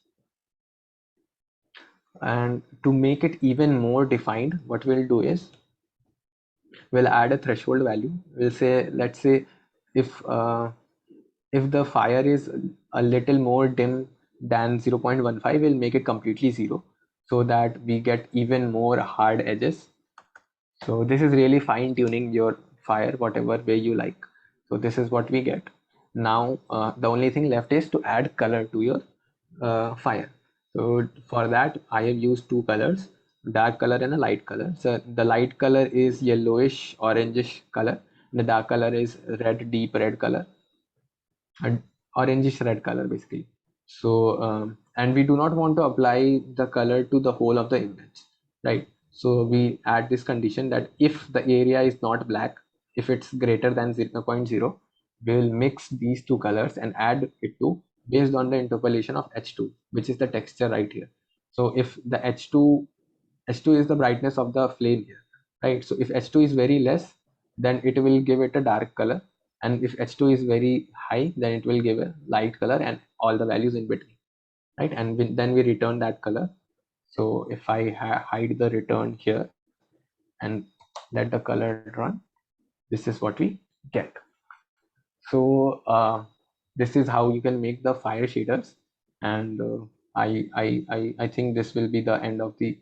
And to make it even more defined, what we'll do is we'll add a threshold value. We'll say, let's say if the fire is a little more dim than 0.15, we'll make it completely 0 so that we get even more hard edges. So this is really fine tuning your fire whatever way you like. So this is what we get. Now the only thing left is to add color to your fire. So for that I have used two colors, dark color and a light color. So the light color is yellowish orangish color, the dark color is red, deep red color, and orangish red color basically. So and we do not want to apply the color to the whole of the image, right? So we add this condition that if the area is not black, if it's greater than 0.0, we will mix these two colors and add it to based on the interpolation of H2, which is the texture right here. So if the H2 is the brightness of the flame here, right? So if H2 is very less, then it will give it a dark color, and if H2 is very high, then it will give a light color and all the values in between, right? And then we return that color. So if I hide the return here and let the color run, this is what we get. So this is how you can make the fire shaders, and I think this will be the end of the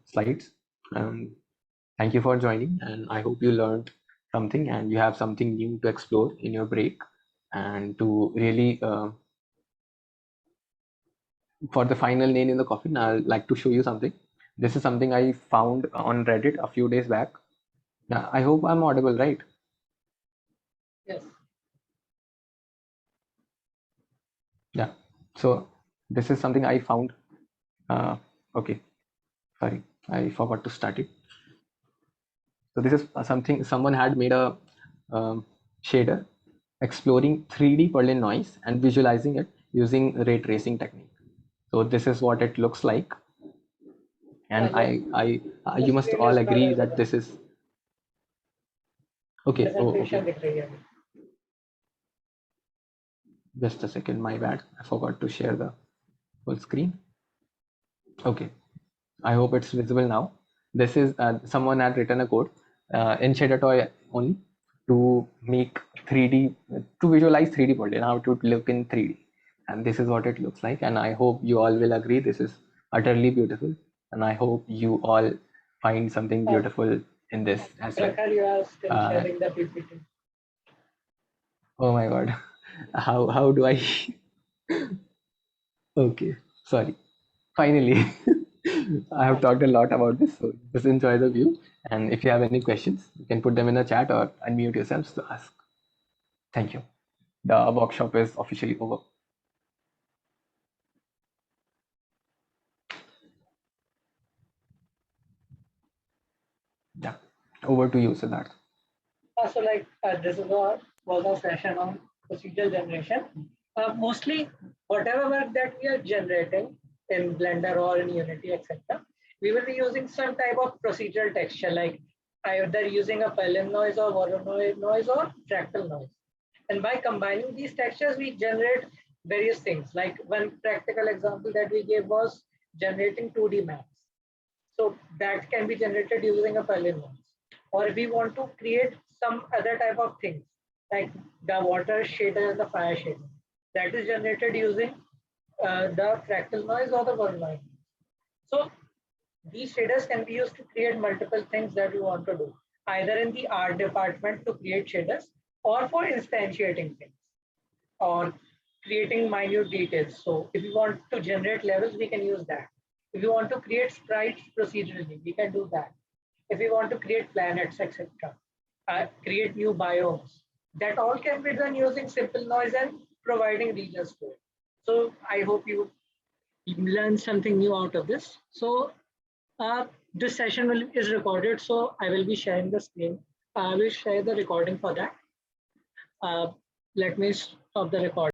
slides. Thank you for joining, and I hope you learned something and you have something new to explore in your break. And to really for the final nail in the coffin, I'd like to show you something. This is something I found on Reddit a few days back. Now, I hope I'm audible, right? Yes. Yeah. So this is something I found. Okay. Sorry, I forgot to start it. So this is something someone had made a shader exploring 3D Berlin noise and visualizing it using ray tracing technique. So this is what it looks like, and you must all agree that this is okay. Oh, okay. Just a second, my bad. I forgot to share the full screen. Okay, I hope it's visible now. This is someone had written a code in ShaderToy only to make 3D, to visualize 3D world and how to look in 3D. And this is what it looks like. And I hope you all will agree this is utterly beautiful. And I hope you all find something beautiful in this as well. You are still sharing the PPT. Oh my God. How do I? Okay, sorry. Finally, I have talked a lot about this, so just enjoy the view. And if you have any questions, you can put them in the chat or unmute yourselves to ask. Thank you. The workshop is officially over. Over to you, Siddharth. So like this is was a session on procedural generation. Mostly whatever work that we are generating in Blender or in Unity, etc., we will be using some type of procedural texture, like either using a Perlin noise or Voronoi noise or fractal noise. And by combining these textures, we generate various things. Like one practical example that we gave was generating 2D maps. So that can be generated using a Perlin noise. Or if we want to create some other type of things, like the water shader and the fire shader, that is generated using the fractal noise or the Voronoi. So these shaders can be used to create multiple things that you want to do, either in the art department to create shaders or for instantiating things or creating minute details. So if you want to generate levels, we can use that. If you want to create sprites procedurally, we can do that. If we want to create planets, etc., create new biomes, that all can be done using simple noise and providing regions to it. So I hope you learned something new out of this. So this session is recorded, so I will be sharing the screen. I will share the recording for that. Let me stop the recording.